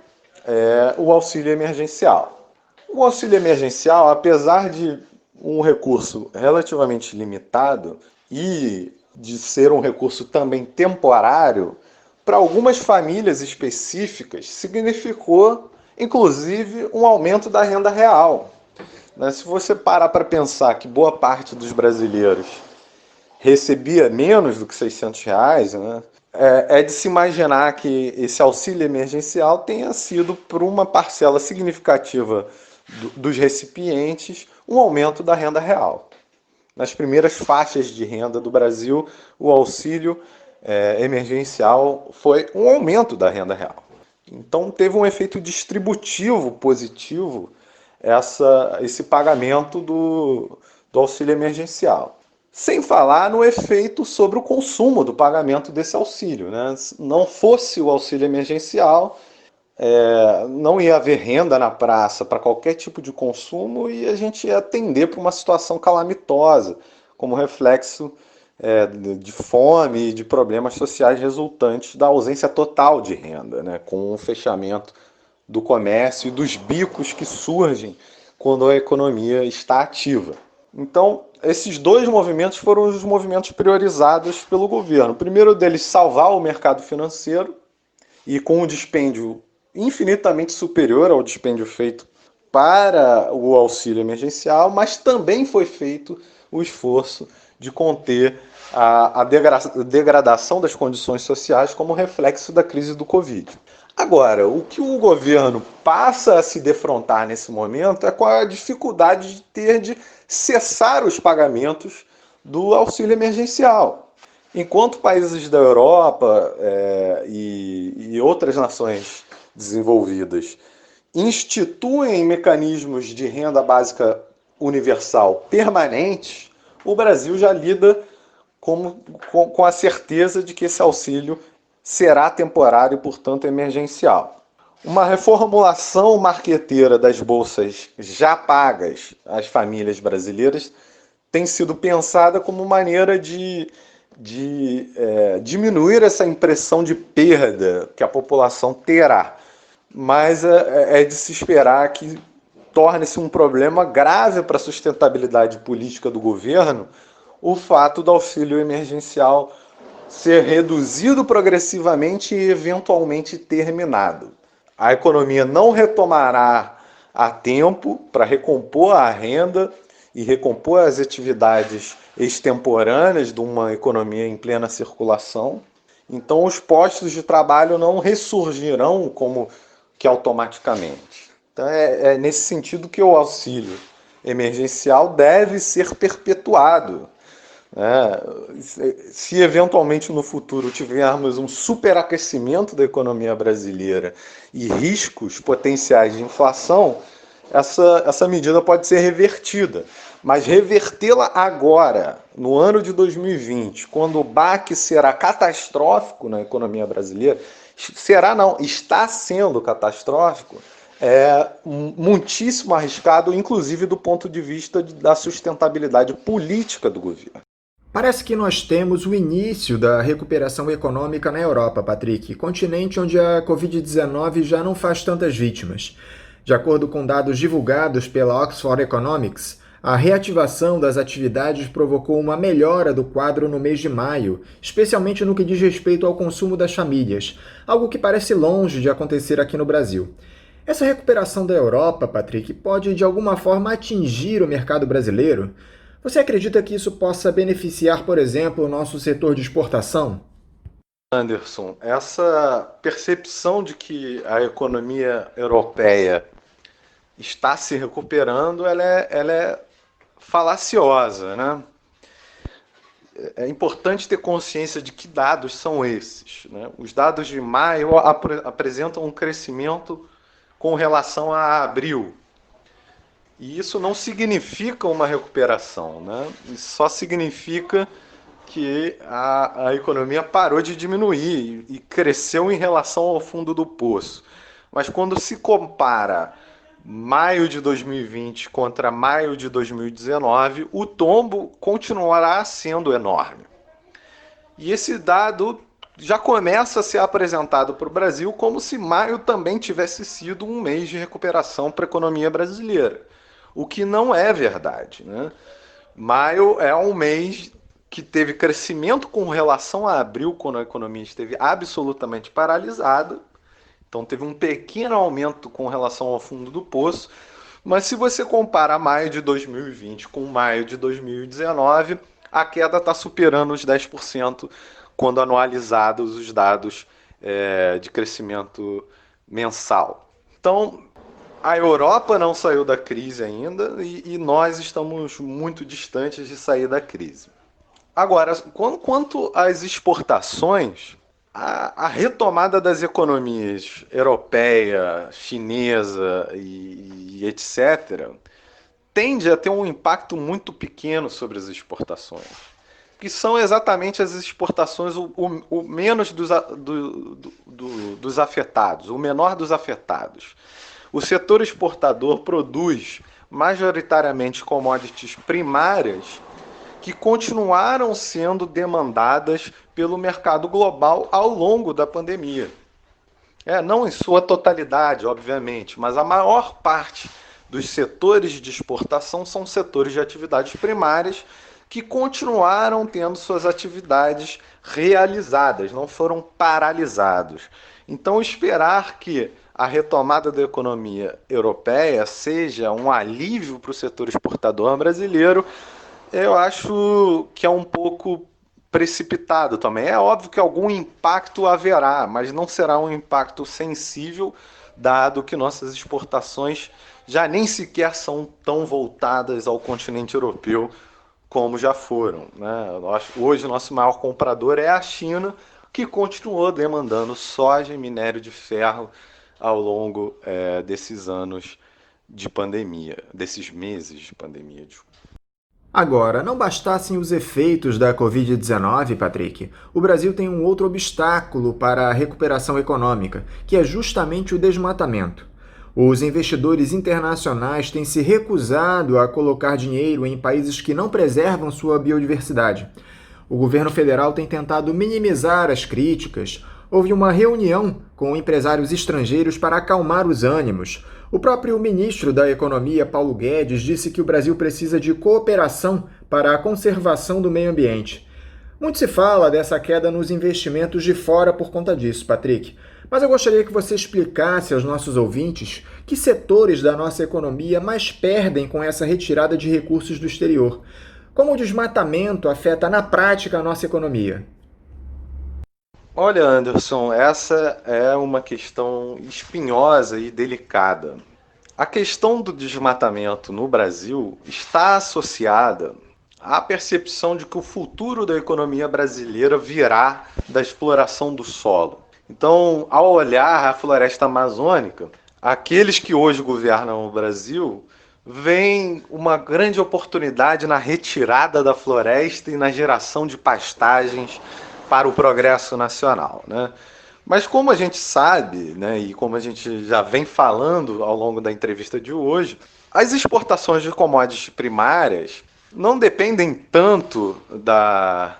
o auxílio emergencial. O auxílio emergencial, apesar de um recurso relativamente limitado e de ser um recurso também temporário, para algumas famílias específicas significou, inclusive, um aumento da renda real. Se você parar para pensar que boa parte dos brasileiros recebia menos do que R$600, né, é de se imaginar que esse auxílio emergencial tenha sido, por uma parcela significativa dos recipientes, um aumento da renda real. Nas primeiras faixas de renda do Brasil, o auxílio emergencial foi um aumento da renda real. Então teve um efeito distributivo positivo esse pagamento do auxílio emergencial. Sem falar no efeito sobre o consumo do pagamento desse auxílio, né? Se não fosse o auxílio emergencial, não ia haver renda na praça para qualquer tipo de consumo e a gente ia tender para uma situação calamitosa, como reflexo de fome e de problemas sociais resultantes da ausência total de renda, né? Com o fechamento do comércio e dos bicos que surgem quando a economia está ativa. Então, esses dois movimentos foram os movimentos priorizados pelo governo. O primeiro deles, salvar o mercado financeiro, e com um dispêndio infinitamente superior ao dispêndio feito para o auxílio emergencial, mas também foi feito o esforço de conter a degradação das condições sociais como reflexo da crise do Covid. Agora, o que o governo passa a se defrontar nesse momento é com a dificuldade de ter de cessar os pagamentos do auxílio emergencial. Enquanto países da Europa e outras nações desenvolvidas instituem mecanismos de renda básica universal permanentes, o Brasil já lida com a certeza de que esse auxílio será temporário e, portanto, emergencial. Uma reformulação marqueteira das bolsas já pagas às famílias brasileiras tem sido pensada como maneira de diminuir essa impressão de perda que a população terá. Mas é de se esperar que torne-se um problema grave para a sustentabilidade política do governo o fato do auxílio emergencial ser reduzido progressivamente e eventualmente terminado. A economia não retomará a tempo para recompor a renda e recompor as atividades extemporâneas de uma economia em plena circulação. Então os postos de trabalho não ressurgirão como que automaticamente. Então é nesse sentido que o auxílio emergencial deve ser perpetuado. Se eventualmente no futuro tivermos um superaquecimento da economia brasileira e riscos potenciais de inflação, essa medida pode ser revertida. Mas revertê-la agora, no ano de 2020, quando o baque será catastrófico na economia brasileira, está sendo catastrófico, é muitíssimo arriscado, inclusive do ponto de vista da sustentabilidade política do governo. Parece que nós temos o início da recuperação econômica na Europa, Patrick, continente onde a Covid-19 já não faz tantas vítimas. De acordo com dados divulgados pela Oxford Economics, a reativação das atividades provocou uma melhora do quadro no mês de maio, especialmente no que diz respeito ao consumo das famílias, algo que parece longe de acontecer aqui no Brasil. Essa recuperação da Europa, Patrick, pode de alguma forma atingir o mercado brasileiro? Você acredita que isso possa beneficiar, por exemplo, o nosso setor de exportação? Anderson, essa percepção de que a economia europeia está se recuperando, ela é falaciosa, né? É importante ter consciência de que dados são esses, né? Os dados de maio apresentam um crescimento com relação a abril. E isso não significa uma recuperação, né? Isso só significa que a economia parou de diminuir e cresceu em relação ao fundo do poço. Mas quando se compara maio de 2020 contra maio de 2019, o tombo continuará sendo enorme. E esse dado já começa a ser apresentado para o Brasil como se maio também tivesse sido um mês de recuperação para a economia brasileira, o que não é verdade, né? Maio é um mês que teve crescimento com relação a abril, quando a economia esteve absolutamente paralisada. Então teve um pequeno aumento com relação ao fundo do poço, mas se você compara maio de 2020 com maio de 2019, a queda está superando os 10% quando anualizados os dados de crescimento mensal. Então, a Europa não saiu da crise ainda e nós estamos muito distantes de sair da crise. Agora, quanto às exportações, a retomada das economias europeia, chinesa e etc. tende a ter um impacto muito pequeno sobre as exportações, que são exatamente as exportações o menos dos afetados, o menor dos afetados. O setor exportador produz majoritariamente commodities primárias que continuaram sendo demandadas pelo mercado global ao longo da pandemia. Não em sua totalidade, obviamente, mas a maior parte dos setores de exportação são setores de atividades primárias que continuaram tendo suas atividades realizadas, não foram paralisados. Então, esperar que a retomada da economia europeia seja um alívio para o setor exportador brasileiro, eu acho que é um pouco precipitado também. É óbvio que algum impacto haverá, mas não será um impacto sensível, dado que nossas exportações já nem sequer são tão voltadas ao continente europeu como já foram, né? Hoje o nosso maior comprador é a China, que continuou demandando soja e minério de ferro ao longo desses anos de pandemia, desses meses de pandemia. Agora, não bastassem os efeitos da Covid-19, Patrick, o Brasil tem um outro obstáculo para a recuperação econômica, que é justamente o desmatamento. Os investidores internacionais têm se recusado a colocar dinheiro em países que não preservam sua biodiversidade. O governo federal tem tentado minimizar as críticas. Houve uma reunião com empresários estrangeiros para acalmar os ânimos. O próprio ministro da Economia, Paulo Guedes, disse que o Brasil precisa de cooperação para a conservação do meio ambiente. Muito se fala dessa queda nos investimentos de fora por conta disso, Patrick. Mas eu gostaria que você explicasse aos nossos ouvintes que setores da nossa economia mais perdem com essa retirada de recursos do exterior. Como o desmatamento afeta na prática a nossa economia? Olha, Anderson, essa é uma questão espinhosa e delicada. A questão do desmatamento no Brasil está associada à percepção de que o futuro da economia brasileira virá da exploração do solo. Então, ao olhar a floresta amazônica, aqueles que hoje governam o Brasil veem uma grande oportunidade na retirada da floresta e na geração de pastagens para o progresso nacional, né? Mas como a gente sabe, né, e como a gente já vem falando ao longo da entrevista de hoje, as exportações de commodities primárias não dependem tanto da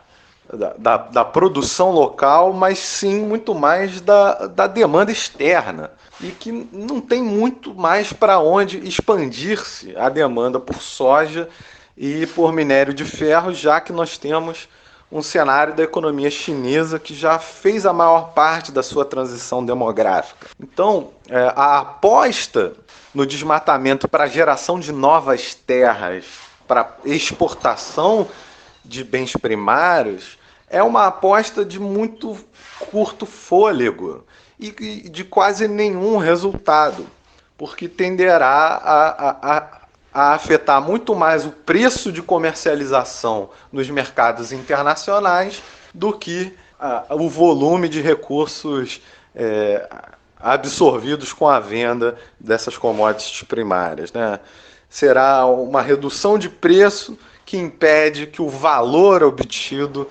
produção local, mas sim muito mais da demanda externa. E que não tem muito mais para onde expandir-se a demanda por soja e por minério de ferro, já que nós temos um cenário da economia chinesa que já fez a maior parte da sua transição demográfica. Então, a aposta no desmatamento para a geração de novas terras, para exportação de bens primários, é uma aposta de muito curto fôlego e de quase nenhum resultado, porque tenderá a afetar muito mais o preço de comercialização nos mercados internacionais do que o volume de recursos absorvidos com a venda dessas commodities primárias, né? Será uma redução de preço que impede que o valor obtido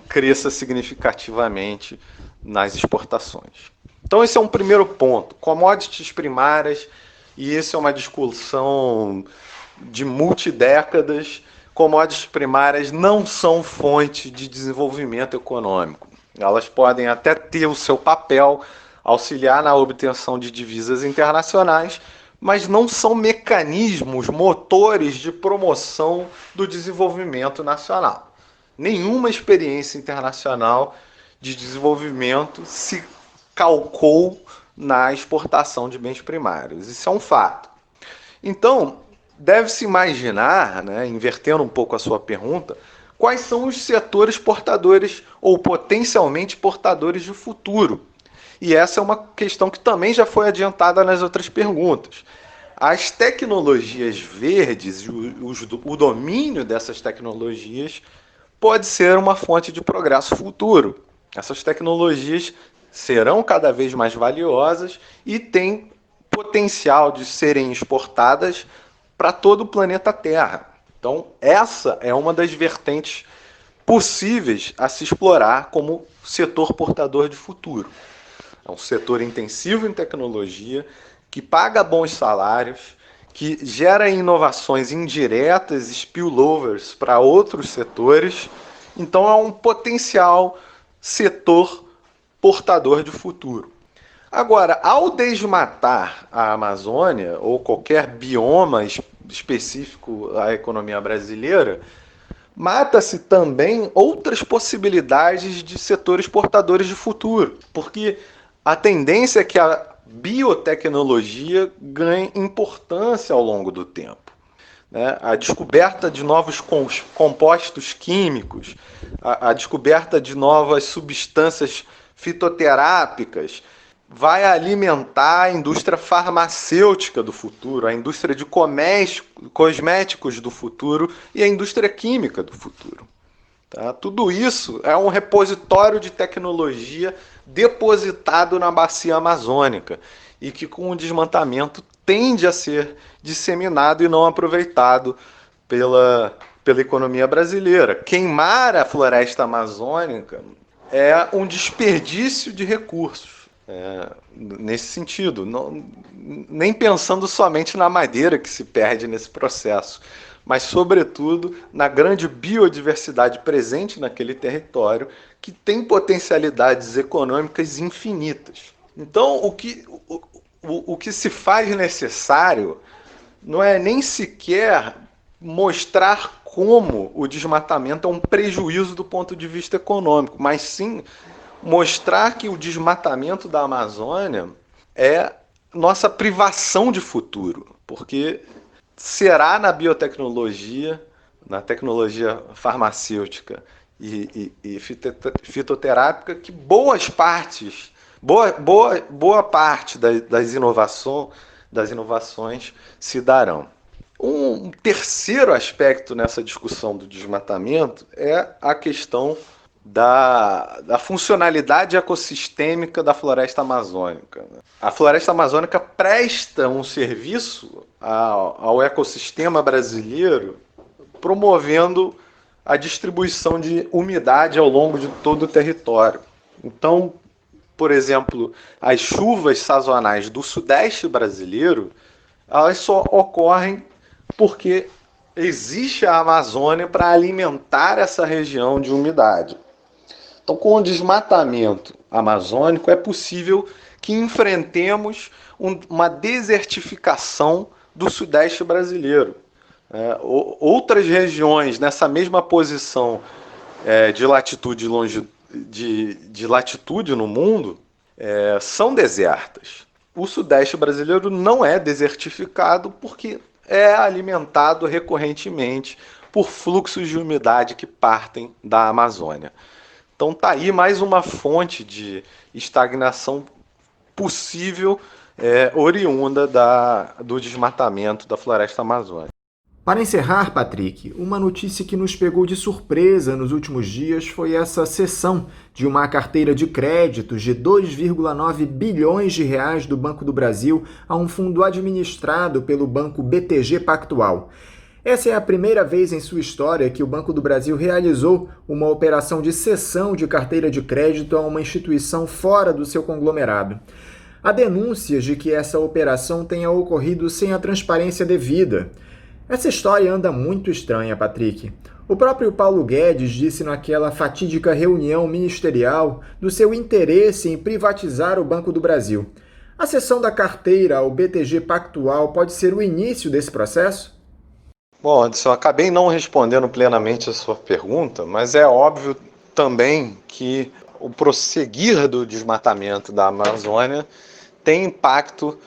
cresça significativamente nas exportações. Então esse é um primeiro ponto, commodities primárias. E isso é uma discussão de multidécadas. Commodities primárias não são fonte de desenvolvimento econômico. Elas podem até ter o seu papel, auxiliar na obtenção de divisas internacionais, mas não são mecanismos, motores de promoção do desenvolvimento nacional. Nenhuma experiência internacional de desenvolvimento se calcou na exportação de bens primários. Isso é um fato. Então, deve-se imaginar, né, invertendo um pouco a sua pergunta, quais são os setores portadores ou potencialmente portadores de futuro. E essa é uma questão que também já foi adiantada nas outras perguntas. As tecnologias verdes, o domínio dessas tecnologias pode ser uma fonte de progresso futuro. Essas tecnologias serão cada vez mais valiosas e têm potencial de serem exportadas para todo o planeta Terra. Então, essa é uma das vertentes possíveis a se explorar como setor portador de futuro. É um setor intensivo em tecnologia, que paga bons salários, que gera inovações indiretas, spillovers para outros setores. Então, é um potencial setor portador de futuro. Agora, ao desmatar a Amazônia ou qualquer bioma específico à economia brasileira, mata-se também outras possibilidades de setores portadores de futuro, porque a tendência é que a biotecnologia ganhe importância ao longo do tempo. A descoberta de novos compostos químicos, a descoberta de novas substâncias fitoterápicas vai alimentar a indústria farmacêutica do futuro, a indústria de cosméticos do futuro e a indústria química do futuro. Tá? Tudo isso é um repositório de tecnologia depositado na bacia amazônica e que, com o desmatamento, tende a ser disseminado e não aproveitado pela economia brasileira. Queimar a floresta amazônica é um desperdício de recursos. Nesse sentido, nem pensando somente na madeira que se perde nesse processo, mas, sobretudo, na grande biodiversidade presente naquele território, que tem potencialidades econômicas infinitas. Então, o que se faz necessário não é nem sequer mostrar como o desmatamento é um prejuízo do ponto de vista econômico, mas sim mostrar que o desmatamento da Amazônia é nossa privação de futuro, porque será na biotecnologia, na tecnologia farmacêutica e fitoterápica que boa parte das inovações, das inovações se darão. Um terceiro aspecto nessa discussão do desmatamento é a questão da funcionalidade ecossistêmica da floresta amazônica. A floresta amazônica presta um serviço ao ecossistema brasileiro, promovendo a distribuição de umidade ao longo de todo o território. Então, por exemplo, as chuvas sazonais do sudeste brasileiro, elas só ocorrem porque existe a Amazônia para alimentar essa região de umidade. Então, com o desmatamento amazônico, é possível que enfrentemos uma desertificação do sudeste brasileiro. Outras regiões nessa mesma posição de latitude de latitude no mundo são desertas. O sudeste brasileiro não é desertificado porque é alimentado recorrentemente por fluxos de umidade que partem da Amazônia. Então está aí mais uma fonte de estagnação possível oriunda do desmatamento da floresta amazônica. Para encerrar, Patrick, uma notícia que nos pegou de surpresa nos últimos dias foi essa cessão de uma carteira de créditos de 2,9 bilhões de reais do Banco do Brasil a um fundo administrado pelo banco BTG Pactual. Essa é a primeira vez em sua história que o Banco do Brasil realizou uma operação de cessão de carteira de crédito a uma instituição fora do seu conglomerado. Há denúncias de que essa operação tenha ocorrido sem a transparência devida. Essa história anda muito estranha, Patrick. O próprio Paulo Guedes disse naquela fatídica reunião ministerial do seu interesse em privatizar o Banco do Brasil. A cessão da carteira ao BTG Pactual pode ser o início desse processo? Bom, Anderson, eu acabei não respondendo plenamente a sua pergunta, mas é óbvio também que o prosseguir do desmatamento da Amazônia tem impacto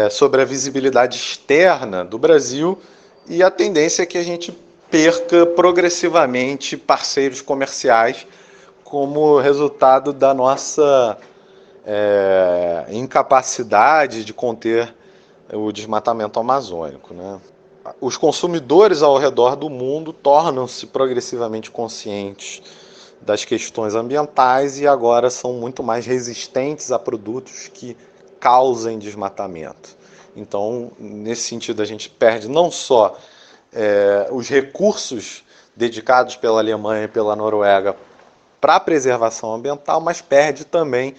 sobre a visibilidade externa do Brasil e a tendência é que a gente perca progressivamente parceiros comerciais como resultado da nossa incapacidade de conter o desmatamento amazônico, né? Os consumidores ao redor do mundo tornam-se progressivamente conscientes das questões ambientais e agora são muito mais resistentes a produtos que causem desmatamento. Então, nesse sentido, a gente perde não só os recursos dedicados pela Alemanha e pela Noruega para a preservação ambiental, mas perde também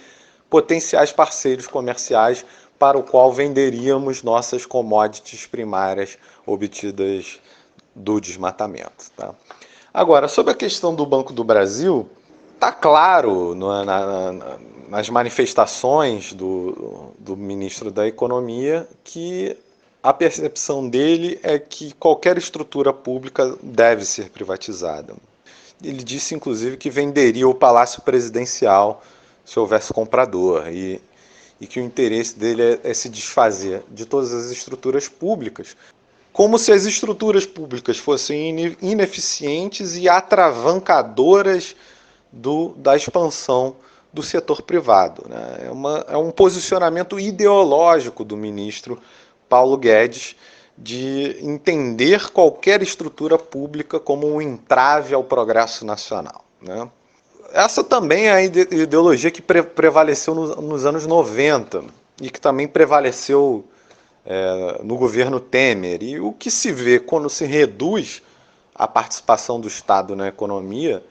potenciais parceiros comerciais para o qual venderíamos nossas commodities primárias obtidas do desmatamento. Tá? Agora, sobre a questão do Banco do Brasil, está claro nas manifestações do ministro da Economia que a percepção dele é que qualquer estrutura pública deve ser privatizada. Ele disse, inclusive, que venderia o Palácio Presidencial se houvesse comprador e que o interesse dele é se desfazer de todas as estruturas públicas, como se as estruturas públicas fossem ineficientes e atravancadoras da expansão do setor privado, né? É um posicionamento ideológico do ministro Paulo Guedes de entender qualquer estrutura pública como um entrave ao progresso nacional, né? Essa também é a ideologia que prevaleceu nos anos 90 e que também prevaleceu no governo Temer. E o que se vê quando se reduz a participação do Estado na economia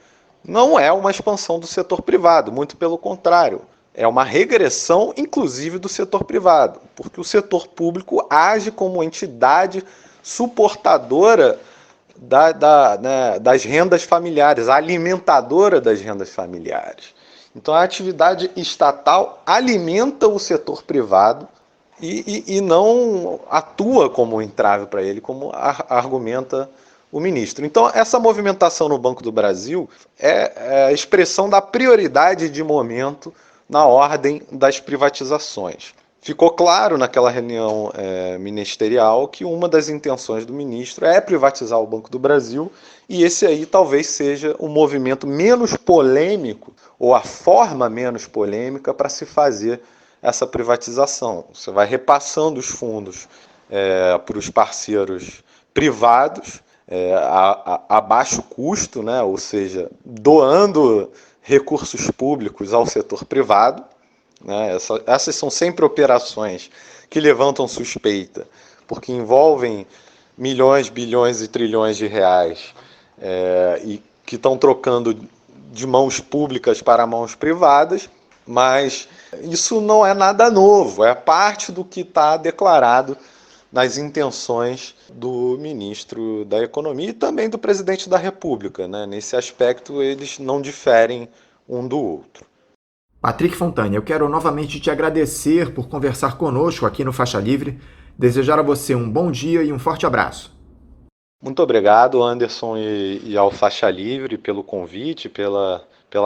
não é uma expansão do setor privado, muito pelo contrário. É uma regressão, inclusive, do setor privado, porque o setor público age como entidade suportadora das rendas familiares, a alimentadora das rendas familiares. Então a atividade estatal alimenta o setor privado e não atua como um entrave para ele, como argumenta o ministro. Então essa movimentação no Banco do Brasil é a expressão da prioridade de momento na ordem das privatizações. Ficou claro naquela reunião ministerial que uma das intenções do ministro é privatizar o Banco do Brasil e esse aí talvez seja o movimento menos polêmico ou a forma menos polêmica para se fazer essa privatização. Você vai repassando os fundos para os parceiros privados a baixo custo, né? Ou seja, doando recursos públicos ao setor privado. Né? Essas são sempre operações que levantam suspeita, porque envolvem milhões, bilhões e trilhões de reais e que estão trocando de mãos públicas para mãos privadas, mas isso não é nada novo, é parte do que está declarado nas intenções do ministro da Economia e também do presidente da República. Né? Nesse aspecto, eles não diferem um do outro. Patrick Fontane, eu quero novamente te agradecer por conversar conosco aqui no Faixa Livre, desejar a você um bom dia e um forte abraço. Muito obrigado, Anderson, e ao Faixa Livre pelo convite, pela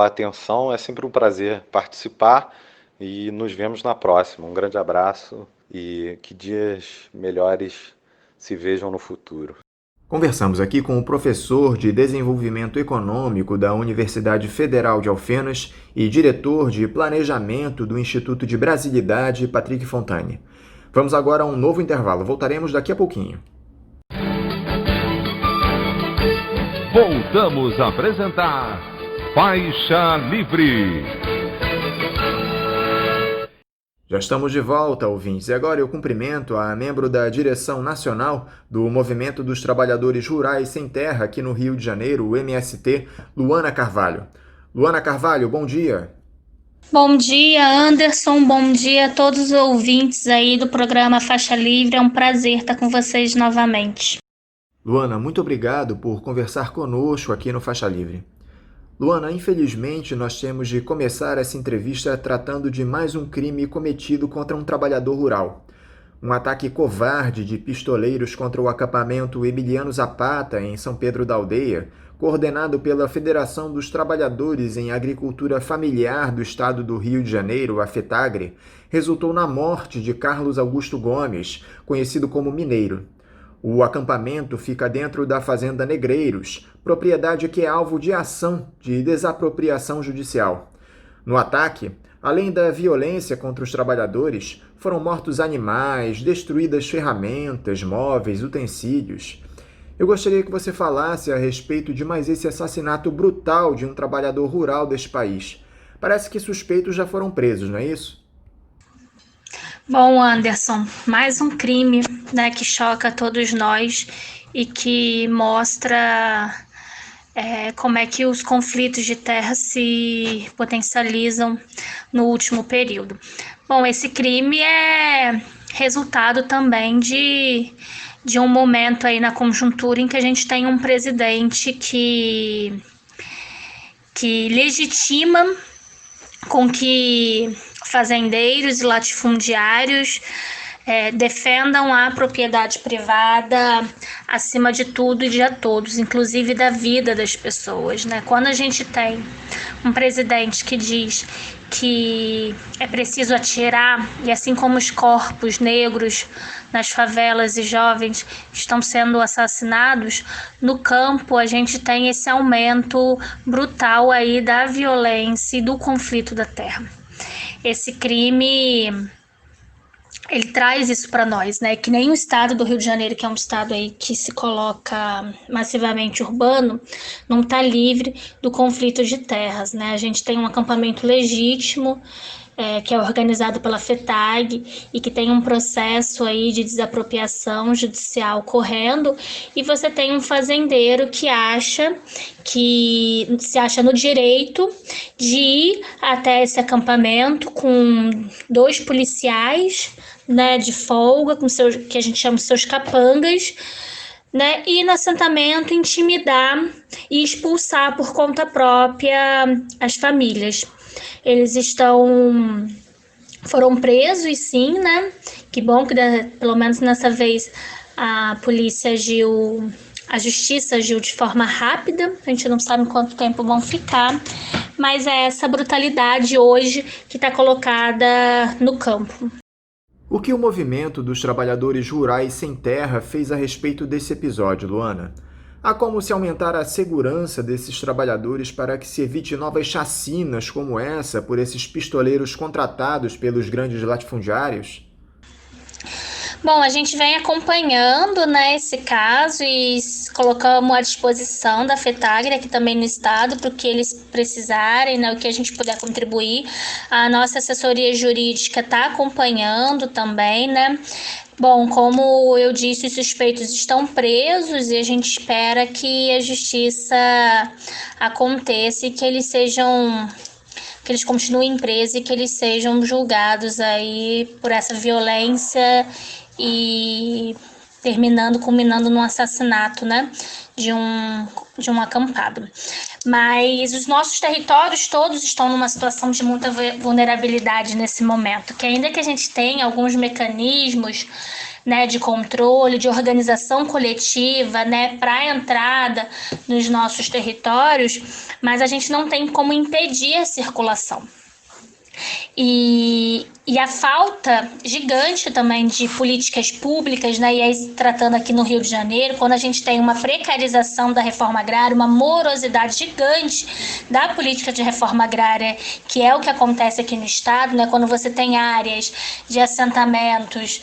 atenção. É sempre um prazer participar e nos vemos na próxima. Um grande abraço e que dias melhores se vejam no futuro. Conversamos aqui com o professor de Desenvolvimento Econômico da Universidade Federal de Alfenas e diretor de Planejamento do Instituto de Brasilidade, Patrick Fontane. Vamos agora a um novo intervalo. Voltaremos daqui a pouquinho. Voltamos a apresentar Faixa Livre. Já estamos de volta, ouvintes, e agora eu cumprimento a membro da direção nacional do Movimento dos Trabalhadores Rurais Sem Terra aqui no Rio de Janeiro, o MST, Luana Carvalho. Luana Carvalho, bom dia. Bom dia, Anderson, bom dia a todos os ouvintes aí do programa Faixa Livre, é um prazer estar com vocês novamente. Luana, muito obrigado por conversar conosco aqui no Faixa Livre. Luana, infelizmente nós temos de começar essa entrevista tratando de mais um crime cometido contra um trabalhador rural. Um ataque covarde de pistoleiros contra o acampamento Emiliano Zapata, em São Pedro da Aldeia, coordenado pela Federação dos Trabalhadores em Agricultura Familiar do Estado do Rio de Janeiro, a FETAGRE, resultou na morte de Carlos Augusto Gomes, conhecido como Mineiro. O acampamento fica dentro da Fazenda Negreiros, propriedade que é alvo de ação de desapropriação judicial. No ataque, além da violência contra os trabalhadores, foram mortos animais, destruídas ferramentas, móveis, utensílios. Eu gostaria que você falasse a respeito de mais esse assassinato brutal de um trabalhador rural deste país. Parece que suspeitos já foram presos, não é isso? Bom, Anderson, mais um crime, né, que choca todos nós e que mostra como é que os conflitos de terra se potencializam no último período. Bom, esse crime é resultado também de um momento aí na conjuntura em que a gente tem um presidente que legitima com que fazendeiros e latifundiários defendam a propriedade privada acima de tudo e de todos, inclusive da vida das pessoas, né? Quando a gente tem um presidente que diz que é preciso atirar, e assim como os corpos negros nas favelas e jovens estão sendo assassinados, no campo a gente tem esse aumento brutal aí da violência e do conflito da terra. Esse crime, ele traz isso para nós, né? Que nem o estado do Rio de Janeiro, que é um estado aí que se coloca massivamente urbano, não está livre do conflito de terras, né? A gente tem um acampamento legítimo, que é organizado pela FETAG e que tem um processo aí de desapropriação judicial correndo, e você tem um fazendeiro que se acha no direito de ir até esse acampamento com 2 policiais, né, de folga, com seus, que a gente chama de seus capangas, né, e no assentamento intimidar e expulsar por conta própria as famílias. Eles foram presos, sim, né? Que bom que pelo menos nessa vez a polícia agiu, a justiça agiu de forma rápida. A gente não sabe quanto tempo vão ficar, mas é essa brutalidade hoje que está colocada no campo. O que o movimento dos trabalhadores rurais sem terra fez a respeito desse episódio, Luana? Há como se aumentar a segurança desses trabalhadores para que se evite novas chacinas como essa por esses pistoleiros contratados pelos grandes latifundiários? Bom, a gente vem acompanhando, né, esse caso e colocamos à disposição da FETAGRE aqui também no estado para o que eles precisarem, né, o que a gente puder contribuir. A nossa assessoria jurídica está acompanhando também, né. Bom, como eu disse, os suspeitos estão presos e a gente espera que a justiça aconteça e que eles continuem presos e que eles sejam julgados aí por essa violência e culminando num assassinato, né, de um acampado. Mas os nossos territórios todos estão numa situação de muita vulnerabilidade nesse momento, que ainda que a gente tenha alguns mecanismos, né, de controle, de organização coletiva, né, para a entrada nos nossos territórios, mas a gente não tem como impedir a circulação. E a falta gigante também de políticas públicas, né? E aí, tratando aqui no Rio de Janeiro, quando a gente tem uma precarização da reforma agrária, uma morosidade gigante da política de reforma agrária, que é o que acontece aqui no estado, né? Quando você tem áreas de assentamentos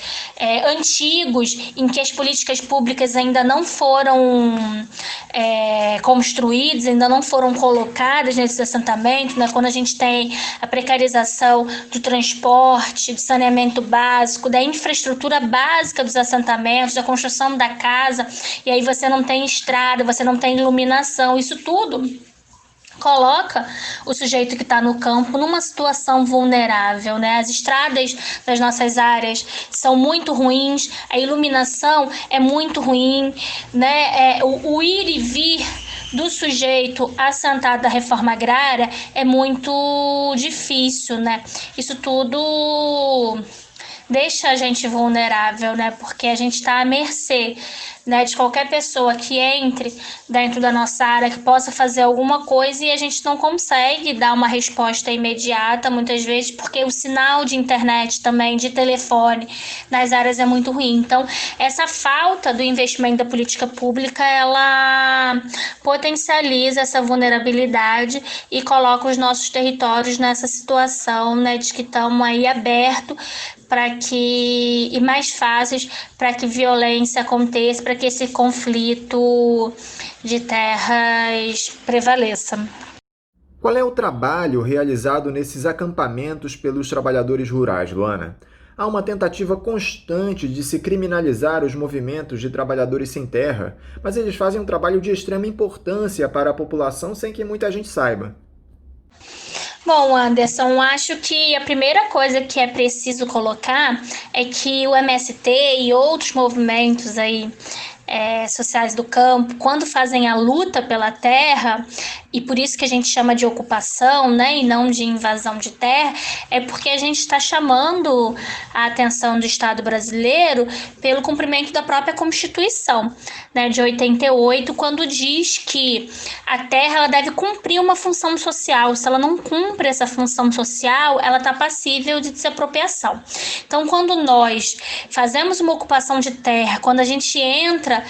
antigos, em que as políticas públicas ainda não foram construídas, ainda não foram colocadas nesses assentamentos, né? Quando a gente tem a precarização do transporte, do saneamento básico, da infraestrutura básica dos assentamentos, da construção da casa, e aí você não tem estrada, você não tem iluminação, isso tudo coloca o sujeito que está no campo numa situação vulnerável, né? As estradas das nossas áreas são muito ruins, a iluminação é muito ruim, né? O ir e vir do sujeito assentado da reforma agrária é muito difícil, né? Isso tudo deixa a gente vulnerável, né? Porque a gente está à mercê, né, de qualquer pessoa que entre dentro da nossa área, que possa fazer alguma coisa, e a gente não consegue dar uma resposta imediata, muitas vezes, porque o sinal de internet também, de telefone, nas áreas é muito ruim. Então, essa falta do investimento da política pública, ela potencializa essa vulnerabilidade e coloca os nossos territórios nessa situação, né, de que estamos aí abertos e mais fáceis para que violência aconteça, para que esse conflito de terras prevaleça. Qual é o trabalho realizado nesses acampamentos pelos trabalhadores rurais, Luana? Há uma tentativa constante de se criminalizar os movimentos de trabalhadores sem terra, mas eles fazem um trabalho de extrema importância para a população sem que muita gente saiba. Bom, Anderson, acho que a primeira coisa que é preciso colocar é que o MST e outros movimentos aí sociais do campo, quando fazem a luta pela terra, e por isso que a gente chama de ocupação, né, e não de invasão de terra, é porque a gente está chamando a atenção do Estado brasileiro pelo cumprimento da própria Constituição, né, de 88, quando diz que a terra ela deve cumprir uma função social. Se ela não cumpre essa função social, ela está passível de desapropriação. Então, quando nós fazemos uma ocupação de terra, quando a gente entra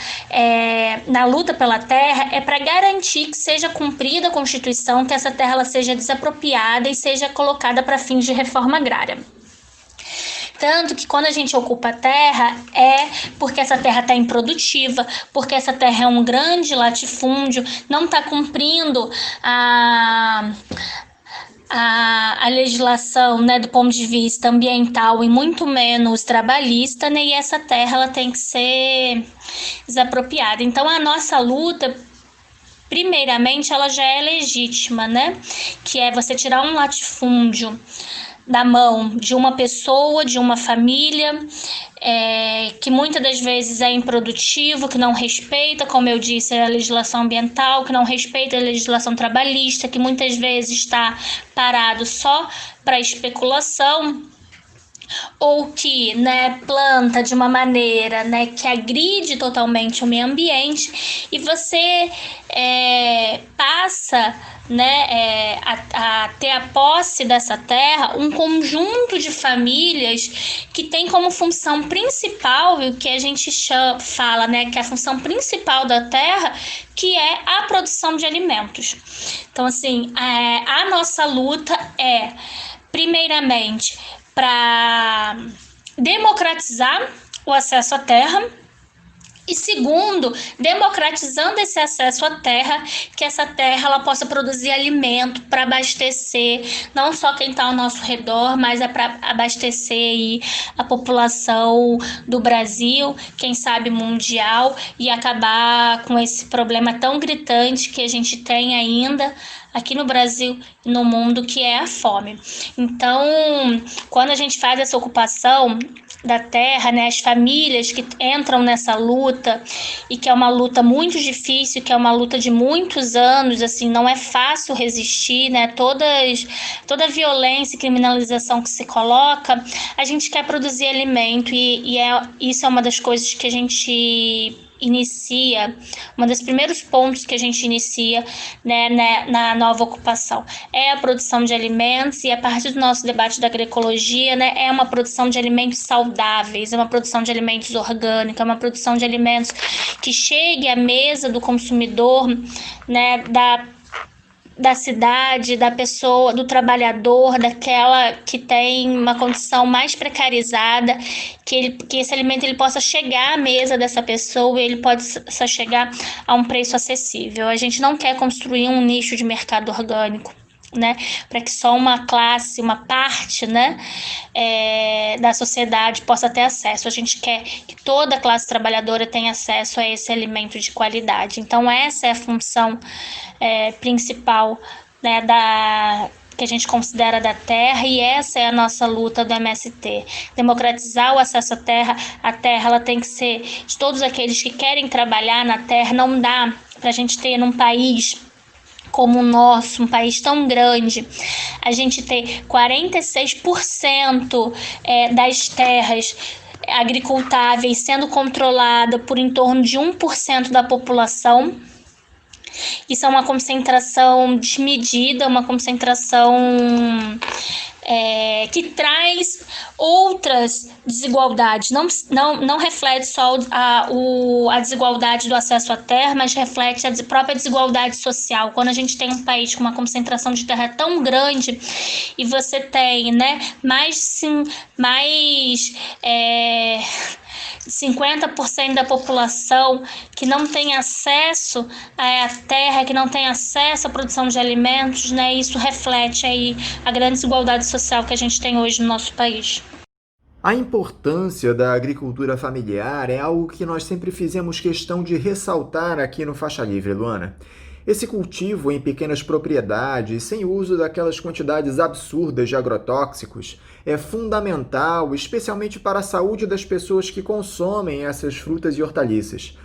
na luta pela terra, é para garantir que seja cumprida a Constituição, que essa terra ela seja desapropriada e seja colocada para fins de reforma agrária. Tanto que quando a gente ocupa a terra é porque essa terra está improdutiva, porque essa terra é um grande latifúndio, não está cumprindo a legislação, né, do ponto de vista ambiental e muito menos trabalhista, né, e essa terra ela tem que ser desapropriada. Então a nossa luta, primeiramente, ela já é legítima, né, que é você tirar um latifúndio da mão de uma pessoa, de uma família, que muitas das vezes é improdutivo, que não respeita, como eu disse, a legislação ambiental, que não respeita a legislação trabalhista, que muitas vezes está parado só para especulação. ou que, né, planta de uma maneira, né, que agride totalmente o meio ambiente, e você passa, né, a ter a posse dessa terra um conjunto de famílias que tem como função principal, o que a gente fala, né, que é a função principal da terra, que é a produção de alimentos. Então, assim, a nossa luta é, primeiramente, para democratizar o acesso à terra, e segundo, democratizando esse acesso à terra, que essa terra ela possa produzir alimento para abastecer não só quem está ao nosso redor, mas é para abastecer aí a população do Brasil, quem sabe mundial, e acabar com esse problema tão gritante que a gente tem ainda aqui no Brasil e no mundo, que é a fome. Então, quando a gente faz essa ocupação da terra, né, as famílias que entram nessa luta, e que é uma luta muito difícil, que é uma luta de muitos anos, assim, não é fácil resistir, né, toda a violência e criminalização que se coloca, a gente quer produzir alimento, e isso é uma das coisas que a gente inicia, um dos primeiros pontos que a gente inicia, né, na nova ocupação, é a produção de alimentos, e a partir do nosso debate da agroecologia, né, é uma produção de alimentos saudáveis, é uma produção de alimentos orgânicos, é uma produção de alimentos que chegue à mesa do consumidor, né, da cidade, da pessoa, do trabalhador, daquela que tem uma condição mais precarizada, que esse alimento ele possa chegar à mesa dessa pessoa, e ele possa chegar a um preço acessível. A gente não quer construir um nicho de mercado orgânico, né, para que só uma classe, uma parte, né, da sociedade possa ter acesso. A gente quer que toda a classe trabalhadora tenha acesso a esse alimento de qualidade. Então essa é a função principal, né, que a gente considera da terra, e essa é a nossa luta do MST. Democratizar o acesso à terra. A terra ela tem que ser de todos aqueles que querem trabalhar na terra. Não dá para a gente ter num país como o nosso, um país tão grande, a gente ter 46% das terras agricultáveis sendo controlada por em torno de 1% da população. Isso é uma concentração desmedida, uma concentração que traz outras desigualdades. Não reflete só a desigualdade do acesso à terra, mas reflete a própria desigualdade social. Quando a gente tem um país com uma concentração de terra tão grande, e você tem, né, mais 50% da população que não tem acesso à terra, que não tem acesso à produção de alimentos, né? Isso reflete aí a grande desigualdade social que a gente tem hoje no nosso país. A importância da agricultura familiar é algo que nós sempre fizemos questão de ressaltar aqui no Faixa Livre, Luana. Esse cultivo em pequenas propriedades, sem uso daquelas quantidades absurdas de agrotóxicos, é fundamental, especialmente para a saúde das pessoas que consomem essas frutas e hortaliças.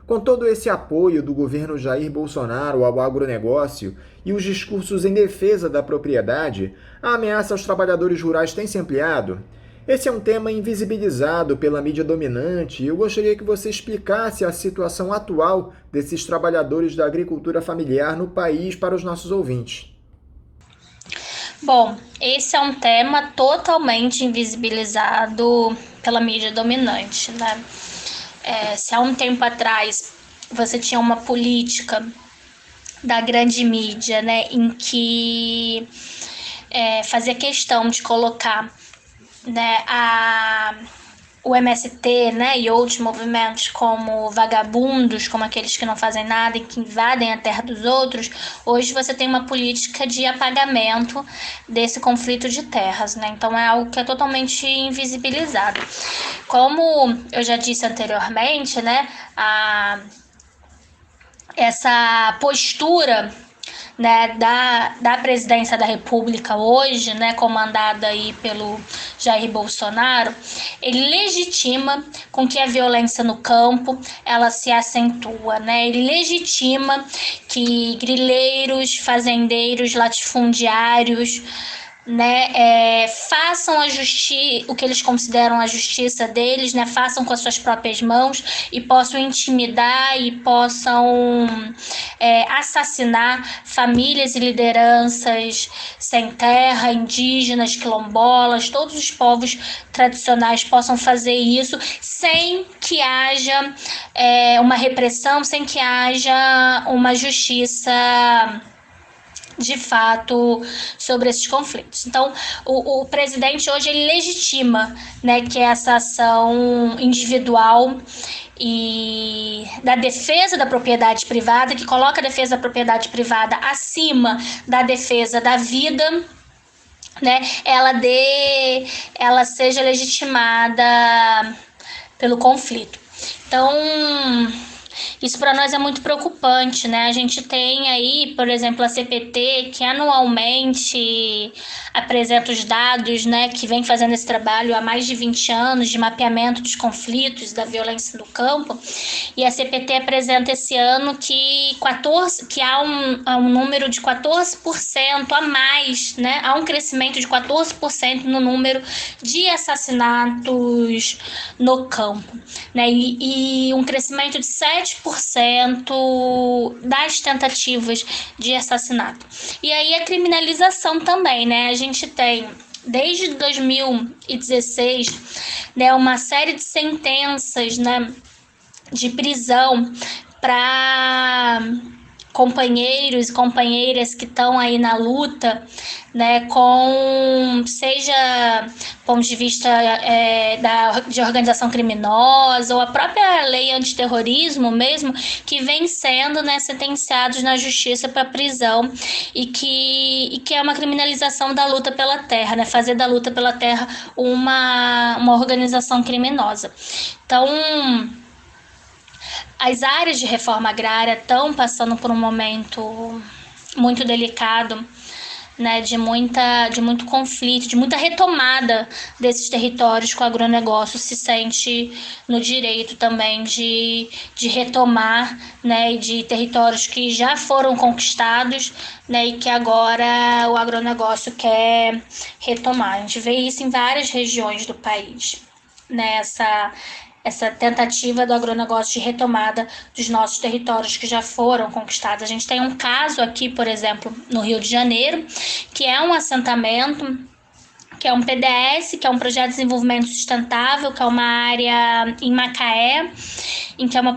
Com todo esse apoio do governo Jair Bolsonaro ao agronegócio e os discursos em defesa da propriedade, a ameaça aos trabalhadores rurais tem se ampliado. Esse é um tema invisibilizado pela mídia dominante, e eu gostaria que você explicasse a situação atual desses trabalhadores da agricultura familiar no país para os nossos ouvintes. Bom, esse é um tema totalmente invisibilizado pela mídia dominante, né? Se há um tempo atrás você tinha uma política da grande mídia, né, em que fazia questão de colocar, né, o MST, né, e outros movimentos como vagabundos, como aqueles que não fazem nada e que invadem a terra dos outros, hoje você tem uma política de apagamento desse conflito de terras, né? Então é algo que é totalmente invisibilizado. Como eu já disse anteriormente, né, essa postura, né, da presidência da República hoje, né, comandada aí pelo Jair Bolsonaro, ele legitima com que a violência no campo ela se acentua, né? Ele legitima que grileiros, fazendeiros, latifundiários, né, façam o que eles consideram a justiça deles, né, façam com as suas próprias mãos e possam intimidar e possam assassinar famílias e lideranças sem terra, indígenas, quilombolas, todos os povos tradicionais possam fazer isso sem que haja uma repressão, sem que haja uma justiça de fato sobre esses conflitos. Então, o presidente hoje ele legitima, né, que essa ação individual e da defesa da propriedade privada, que coloca a defesa da propriedade privada acima da defesa da vida, né, ela seja legitimada pelo conflito. Então, isso para nós é muito preocupante, né? A gente tem aí, por exemplo, a CPT, que anualmente apresenta os dados, né, que vem fazendo esse trabalho há mais de 20 anos de mapeamento dos conflitos, da violência no campo, e a CPT apresenta esse ano que há um número de 14% a mais, né? Há um crescimento de 14% no número de assassinatos no campo, né? E um crescimento de 7% das tentativas de assassinato. E aí a criminalização também, né? A gente tem, desde 2016, né, uma série de sentenças, né, de prisão para companheiros e companheiras que estão aí na luta, né, seja ponto de vista de organização criminosa ou a própria lei antiterrorismo mesmo, que vem sendo, né, sentenciados na justiça para prisão e que é uma criminalização da luta pela terra, né, fazer da luta pela terra uma organização criminosa. Então, as áreas de reforma agrária estão passando por um momento muito delicado, né, de muito conflito, de muita retomada desses territórios que o agronegócio se sente no direito também de retomar, né, de territórios que já foram conquistados, né, e que agora o agronegócio quer retomar. A gente vê isso em várias regiões do país, né, essa tentativa do agronegócio de retomada dos nossos territórios que já foram conquistados. A gente tem um caso aqui, por exemplo, no Rio de Janeiro, que é um assentamento, que é um PDS, que é um Projeto de Desenvolvimento Sustentável, que é uma área em Macaé, em que é um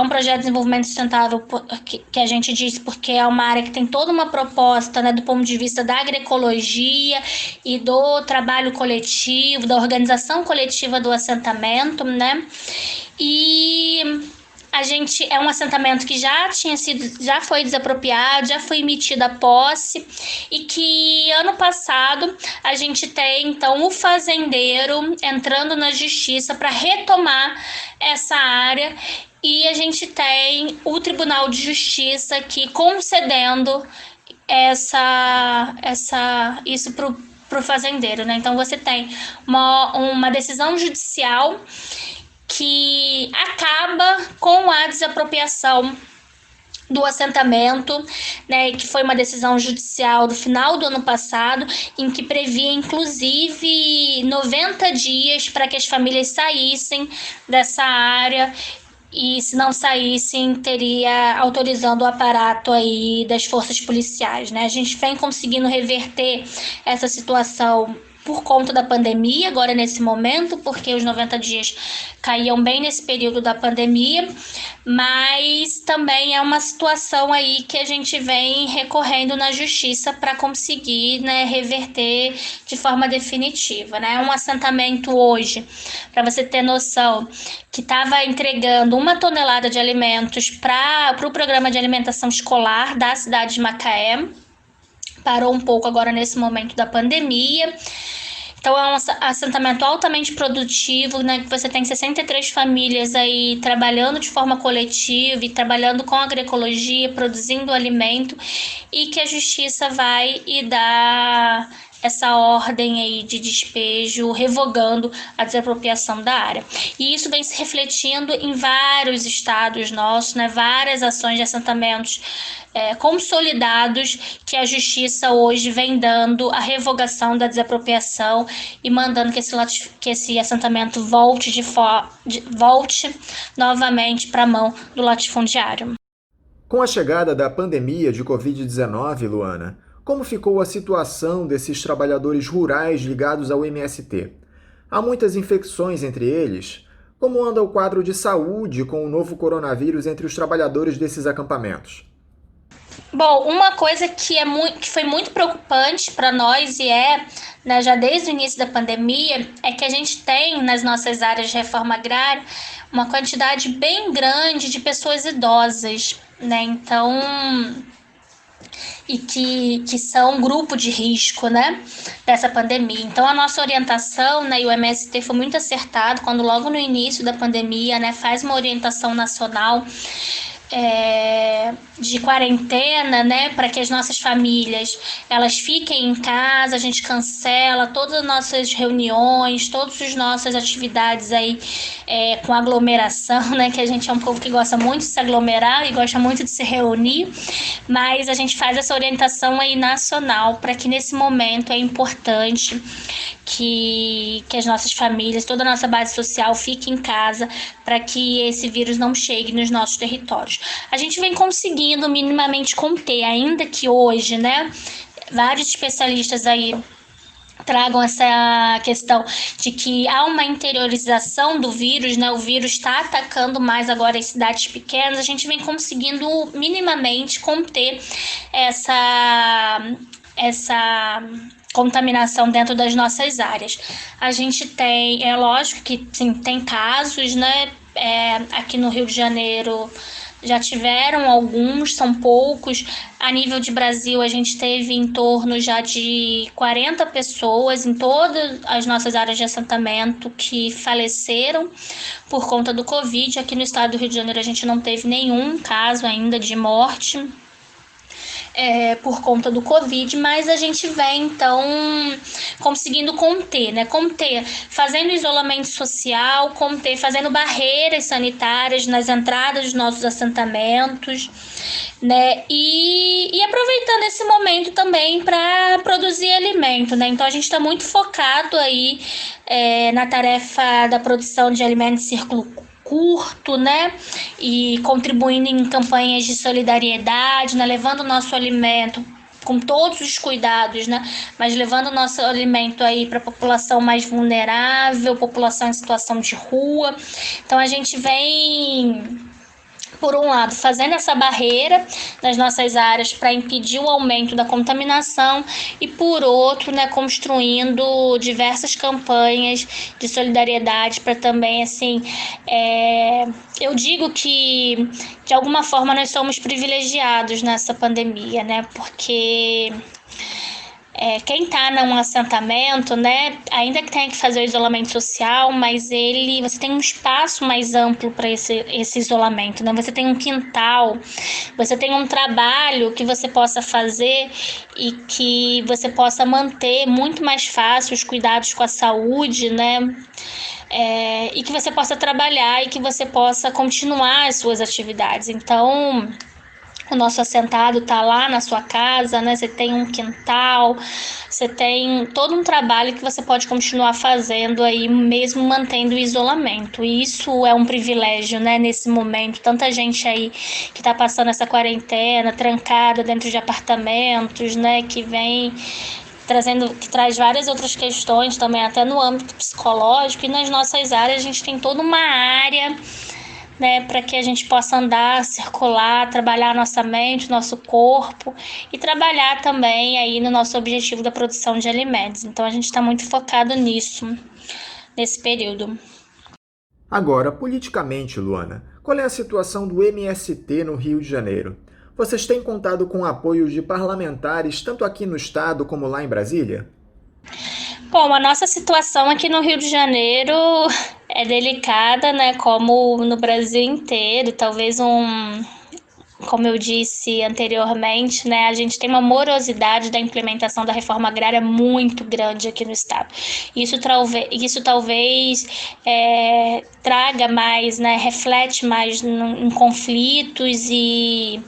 projeto de desenvolvimento sustentável que a gente diz porque é uma área que tem toda uma proposta, né, do ponto de vista da agroecologia e do trabalho coletivo, da organização coletiva do assentamento, né? E é um assentamento que já foi desapropriado, já foi emitida a posse, e que ano passado a gente tem então o fazendeiro entrando na justiça para retomar essa área, e a gente tem o Tribunal de Justiça aqui concedendo isso para o fazendeiro, né? Então você tem uma decisão judicial que acaba com a desapropriação do assentamento, né, que foi uma decisão judicial do final do ano passado, em que previa inclusive 90 dias para que as famílias saíssem dessa área, e se não saíssem, teria autorizando o aparato aí das forças policiais, né? A gente vem conseguindo reverter essa situação por conta da pandemia, agora nesse momento, porque os 90 dias caíam bem nesse período da pandemia, mas também é uma situação aí que a gente vem recorrendo na justiça para conseguir, né, reverter de forma definitiva, né? Um assentamento hoje, para você ter noção, que estava entregando 1 tonelada de alimentos para o programa de alimentação escolar da cidade de Macaé, parou um pouco agora nesse momento da pandemia. Então é um assentamento altamente produtivo, né, que você tem 63 famílias aí trabalhando de forma coletiva e trabalhando com agroecologia, produzindo alimento, e que a justiça vai e dá essa ordem aí de despejo, revogando a desapropriação da área. E isso vem se refletindo em vários estados nossos, né? Várias ações de assentamentos consolidados que a justiça hoje vem dando a revogação da desapropriação e mandando que esse assentamento volte novamente para a mão do latifundiário. Com a chegada da pandemia de Covid-19, Luana, como ficou a situação desses trabalhadores rurais ligados ao MST? Há muitas infecções entre eles? Como anda o quadro de saúde com o novo coronavírus entre os trabalhadores desses acampamentos? Bom, uma coisa que foi muito preocupante para nós né, já desde o início da pandemia, é que a gente tem nas nossas áreas de reforma agrária uma quantidade bem grande de pessoas idosas, né? Então, e que são um grupo de risco, né, dessa pandemia. Então, a nossa orientação, né, e o MST foi muito acertado quando logo no início da pandemia, né, faz uma orientação nacional de quarentena, né, para que as nossas famílias elas fiquem em casa. A gente cancela todas as nossas reuniões, todas as nossas atividades aí com aglomeração, né, que a gente é um povo que gosta muito de se aglomerar e gosta muito de se reunir, mas a gente faz essa orientação aí nacional para que nesse momento é importante que as nossas famílias, toda a nossa base social fique em casa para que esse vírus não chegue nos nossos territórios. A gente vem conseguindo minimamente conter, ainda que hoje, né, vários especialistas aí tragam essa questão de que há uma interiorização do vírus, né? O vírus está atacando mais agora as cidades pequenas. A gente vem conseguindo minimamente conter essa contaminação dentro das nossas áreas. A gente tem, é lógico que sim, tem casos, né? Aqui no Rio de Janeiro já tiveram alguns, são poucos. A nível de Brasil, a gente teve em torno já de 40 pessoas em todas as nossas áreas de assentamento que faleceram por conta do Covid. Aqui no estado do Rio de Janeiro, a gente não teve nenhum caso ainda de morte por conta do Covid, mas a gente vem, então, conseguindo conter, né? Fazendo isolamento social, fazendo barreiras sanitárias nas entradas dos nossos assentamentos, né? E aproveitando esse momento também para produzir alimento, né? Então, a gente está muito focado aí na tarefa da produção de alimentos em círculo curto, né, e contribuindo em campanhas de solidariedade, né, levando o nosso alimento com todos os cuidados, né, mas levando o nosso alimento aí para a população mais vulnerável, população em situação de rua. Então a gente vem, por um lado, fazendo essa barreira nas nossas áreas para impedir o aumento da contaminação e, por outro, né, construindo diversas campanhas de solidariedade para também, assim, eu digo que, de alguma forma, nós somos privilegiados nessa pandemia, né, porque quem está num assentamento, né, ainda que tenha que fazer o isolamento social, mas você tem um espaço mais amplo para esse isolamento, né? Você tem um quintal, você tem um trabalho que você possa fazer e que você possa manter muito mais fácil os cuidados com a saúde, né? E que você possa trabalhar e que você possa continuar as suas atividades. Então, o nosso assentado está lá na sua casa, né? Você tem um quintal, você tem todo um trabalho que você pode continuar fazendo aí, mesmo mantendo o isolamento. E isso é um privilégio, né? Nesse momento, tanta gente aí que está passando essa quarentena, trancada dentro de apartamentos, né? Que traz várias outras questões também, até no âmbito psicológico. E nas nossas áreas a gente tem toda uma área, né, para que a gente possa andar, circular, trabalhar nossa mente, nosso corpo e trabalhar também aí no nosso objetivo da produção de alimentos. Então a gente está muito focado nisso, nesse período. Agora, politicamente, Luana, qual é a situação do MST no Rio de Janeiro? Vocês têm contado com o apoio de parlamentares tanto aqui no estado como lá em Brasília? Bom, a nossa situação aqui no Rio de Janeiro é delicada, né? Como no Brasil inteiro, talvez como eu disse anteriormente, né, a gente tem uma morosidade da implementação da reforma agrária muito grande aqui no estado. Isso talvez traga mais, né, reflete mais em conflitos e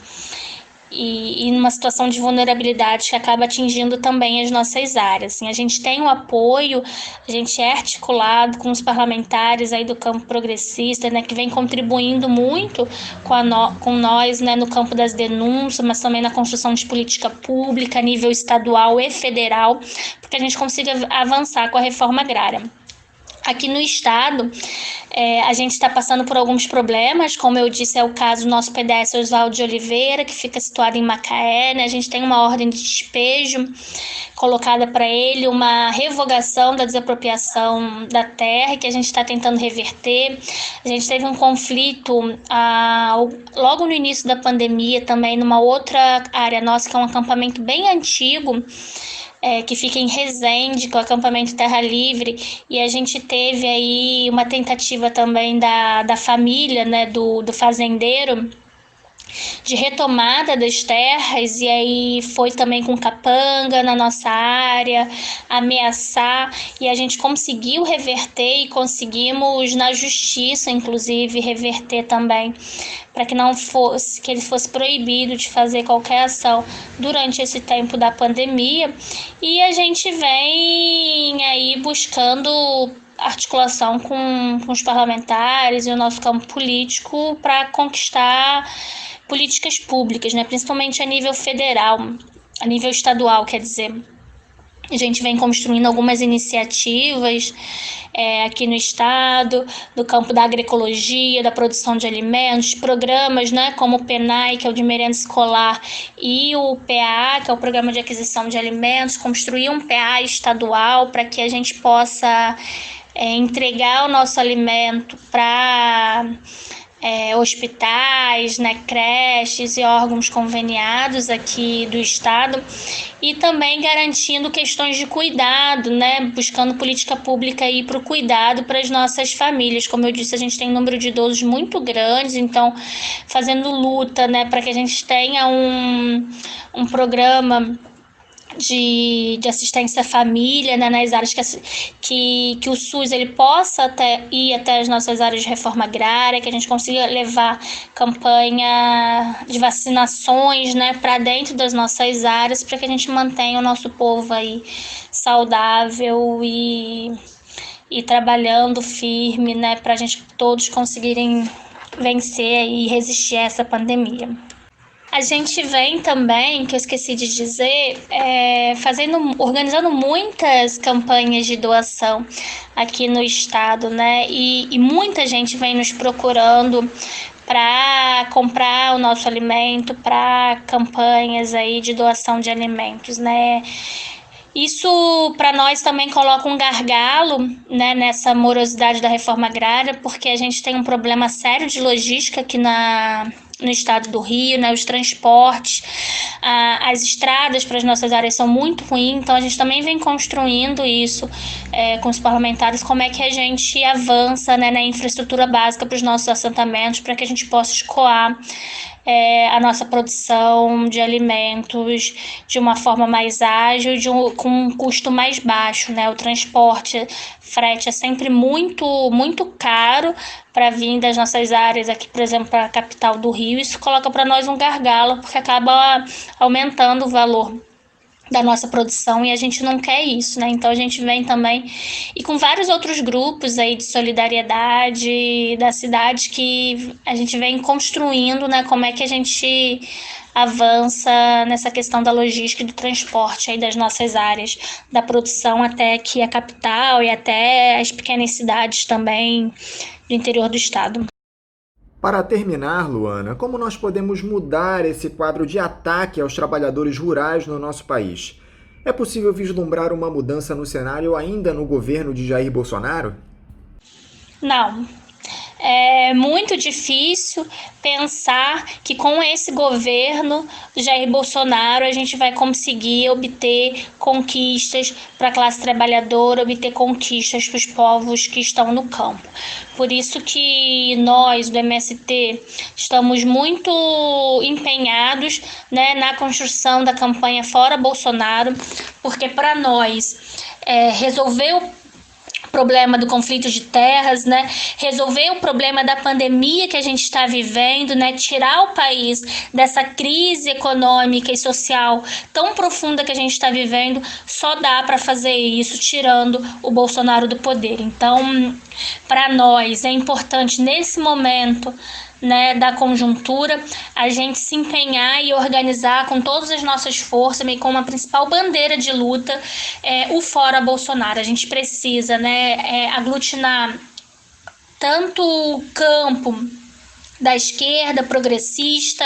numa situação de vulnerabilidade que acaba atingindo também as nossas áreas. Assim, a gente tem um apoio, a gente é articulado com os parlamentares aí do campo progressista, né, que vem contribuindo muito com nós, né, no campo das denúncias, mas também na construção de política pública a nível estadual e federal, para que a gente consiga avançar com a reforma agrária. Aqui no estado, a gente está passando por alguns problemas, como eu disse, é o caso do nosso PDS Oswaldo de Oliveira, que fica situado em Macaé, né? A gente tem uma ordem de despejo colocada para ele, uma revogação da desapropriação da terra, que a gente está tentando reverter. A gente teve um conflito logo no início da pandemia também, numa outra área nossa, que é um acampamento bem antigo, que fica em Resende, que é o acampamento Terra Livre, e a gente teve aí uma tentativa também da família, né, do fazendeiro, de retomada das terras, e aí foi também com capanga na nossa área, ameaçar, e a gente conseguiu reverter e conseguimos na justiça, inclusive, reverter também, para que ele fosse proibido de fazer qualquer ação durante esse tempo da pandemia. E a gente vem aí buscando articulação com os parlamentares e o nosso campo político para conquistar políticas públicas, né, principalmente a nível federal, a nível estadual, quer dizer. A gente vem construindo algumas iniciativas aqui no estado, no campo da agroecologia, da produção de alimentos, programas, né, como o PENAI, que é o de merenda escolar, e o PAA, que é o Programa de Aquisição de Alimentos, construir um PAA estadual para que a gente possa entregar o nosso alimento para hospitais, né, creches e órgãos conveniados aqui do estado, e também garantindo questões de cuidado, né, buscando política pública aí para o cuidado para as nossas famílias. Como eu disse, a gente tem um número de idosos muito grandes, então fazendo luta, né, para que a gente tenha um programa de assistência à família, né, nas áreas que o SUS ele possa ir até as nossas áreas de reforma agrária, que a gente consiga levar campanha de vacinações, né, para dentro das nossas áreas, para que a gente mantenha o nosso povo aí saudável e trabalhando firme, né, para a gente todos conseguirem vencer e resistir a essa pandemia. A gente vem também, que eu esqueci de dizer, organizando muitas campanhas de doação aqui no estado, né? E muita gente vem nos procurando para comprar o nosso alimento, para campanhas aí de doação de alimentos, né? Isso para nós também coloca um gargalo, né, nessa morosidade da reforma agrária, porque a gente tem um problema sério de logística aqui no estado do Rio, né, os transportes, as estradas para as nossas áreas são muito ruins, então a gente também vem construindo isso com os parlamentares, como é que a gente avança, né, na infraestrutura básica para os nossos assentamentos, para que a gente possa escoar a nossa produção de alimentos de uma forma mais ágil, com um custo mais baixo, né? O transporte, frete é sempre muito, muito caro para vir das nossas áreas aqui, por exemplo, para a capital do Rio. Isso coloca para nós um gargalo, porque acaba aumentando o valor da nossa produção e a gente não quer isso, né? Então a gente vem também e com vários outros grupos aí de solidariedade da cidade que a gente vem construindo, né? Como é que a gente avança nessa questão da logística e do transporte aí das nossas áreas da produção até aqui a capital e até as pequenas cidades também do interior do estado. Para terminar, Luana, como nós podemos mudar esse quadro de ataque aos trabalhadores rurais no nosso país? É possível vislumbrar uma mudança no cenário ainda no governo de Jair Bolsonaro? Não. É muito difícil pensar que com esse governo Jair Bolsonaro a gente vai conseguir obter conquistas para a classe trabalhadora, obter conquistas para os povos que estão no campo. Por isso que nós, do MST, estamos muito empenhados, né, na construção da campanha Fora Bolsonaro, porque para nós resolver o problema do conflito de terras, né? Resolver o problema da pandemia que a gente está vivendo, né? Tirar o país dessa crise econômica e social tão profunda que a gente está vivendo, só dá para fazer isso tirando o Bolsonaro do poder. Então, para nós é importante nesse momento, né, da conjuntura, a gente se empenhar e organizar com todas as nossas forças, meio com uma principal bandeira de luta, o Fora Bolsonaro. A gente precisa, né, aglutinar tanto o campo da esquerda progressista,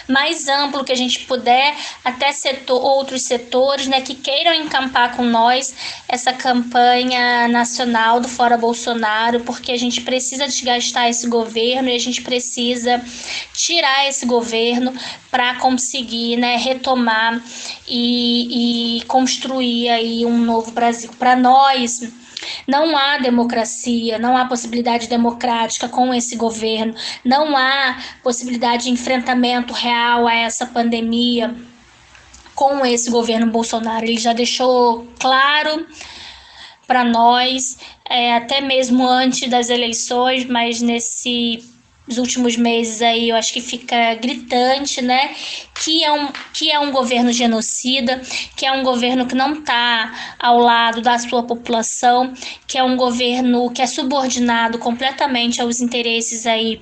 mais amplo que a gente puder, até outros setores, né, que queiram encampar com nós essa campanha nacional do Fora Bolsonaro, porque a gente precisa desgastar esse governo e a gente precisa tirar esse governo para conseguir, né, retomar e construir aí um novo Brasil. Para nós, não há democracia, não há possibilidade democrática com esse governo, não há possibilidade de enfrentamento real a essa pandemia com esse governo Bolsonaro. Ele já deixou claro para nós, até mesmo antes das eleições, mas nesses últimos meses aí eu acho que fica gritante, né, que é um governo genocida, que é um governo que não está ao lado da sua população, que é um governo que é subordinado completamente aos interesses aí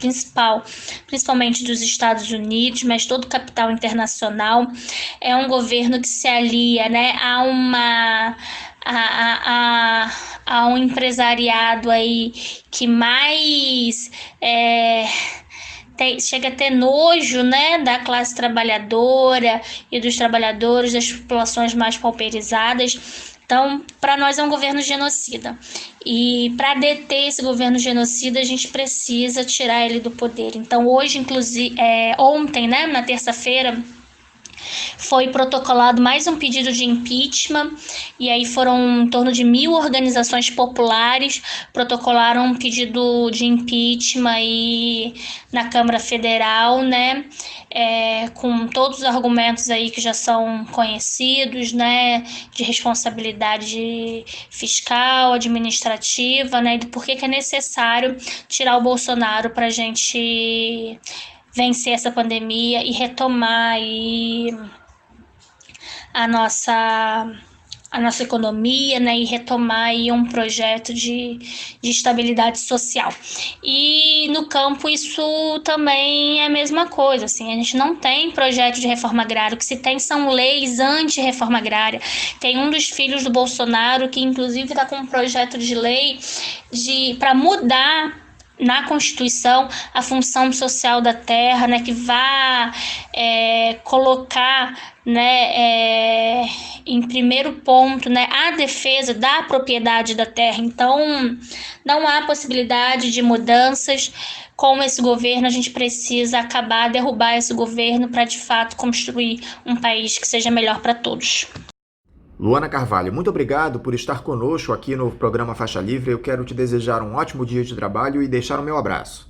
principalmente dos Estados Unidos, mas todo o capital internacional. É um governo que se alia, né, a um empresariado aí que mais chega a ter nojo, né, da classe trabalhadora e dos trabalhadores, das populações mais pauperizadas. Então, para nós é um governo genocida. E para deter esse governo genocida, a gente precisa tirar ele do poder. Então, hoje, inclusive, ontem, né, na terça-feira, foi protocolado mais um pedido de impeachment, e aí foram em torno de 1.000 organizações populares protocolaram um pedido de impeachment aí na Câmara Federal, né, com todos os argumentos aí que já são conhecidos, né, de responsabilidade fiscal, administrativa, né, do porquê que é necessário tirar o Bolsonaro para a gente vencer essa pandemia e retomar aí a nossa economia, né, e retomar aí um projeto de estabilidade social. E no campo isso também é a mesma coisa, assim, a gente não tem projeto de reforma agrária, o que se tem são leis anti-reforma agrária. Tem um dos filhos do Bolsonaro que inclusive está com um projeto de lei para mudar na Constituição a função social da terra, né, que vai colocar, né, em primeiro ponto, né, a defesa da propriedade da terra. Então, não há possibilidade de mudanças com esse governo. A gente precisa derrubar esse governo para, de fato, construir um país que seja melhor para todos. Luana Carvalho, muito obrigado por estar conosco aqui no programa Faixa Livre. Eu quero te desejar um ótimo dia de trabalho e deixar o meu abraço.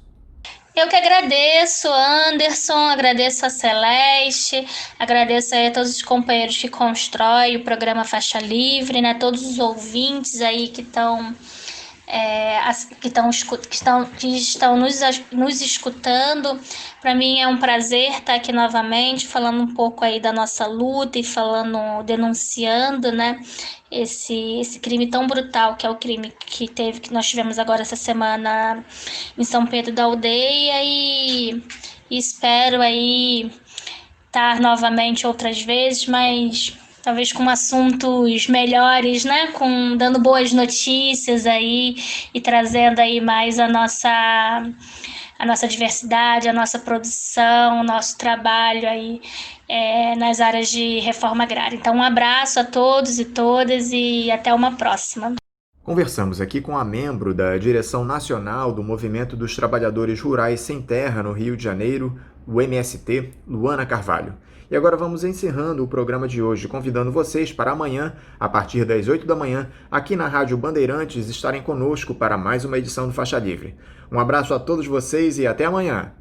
Eu que agradeço, Anderson, agradeço a Celeste, agradeço aí a todos os companheiros que constroem o programa Faixa Livre, né? Todos os ouvintes aí que estão nos escutando. Para mim é um prazer estar aqui novamente, falando um pouco aí da nossa luta e denunciando, né, esse crime tão brutal que é o crime que nós tivemos agora essa semana em São Pedro da Aldeia, e espero aí estar novamente outras vezes, mas talvez com assuntos melhores, né? Dando boas notícias aí e trazendo aí mais a nossa diversidade, a nossa produção, o nosso trabalho aí nas áreas de reforma agrária. Então, um abraço a todos e todas e até uma próxima. Conversamos aqui com a membro da Direção Nacional do Movimento dos Trabalhadores Rurais Sem Terra no Rio de Janeiro, o MST, Luana Carvalho. E agora vamos encerrando o programa de hoje, convidando vocês para amanhã, a partir das 8 da manhã, aqui na Rádio Bandeirantes, estarem conosco para mais uma edição do Faixa Livre. Um abraço a todos vocês e até amanhã!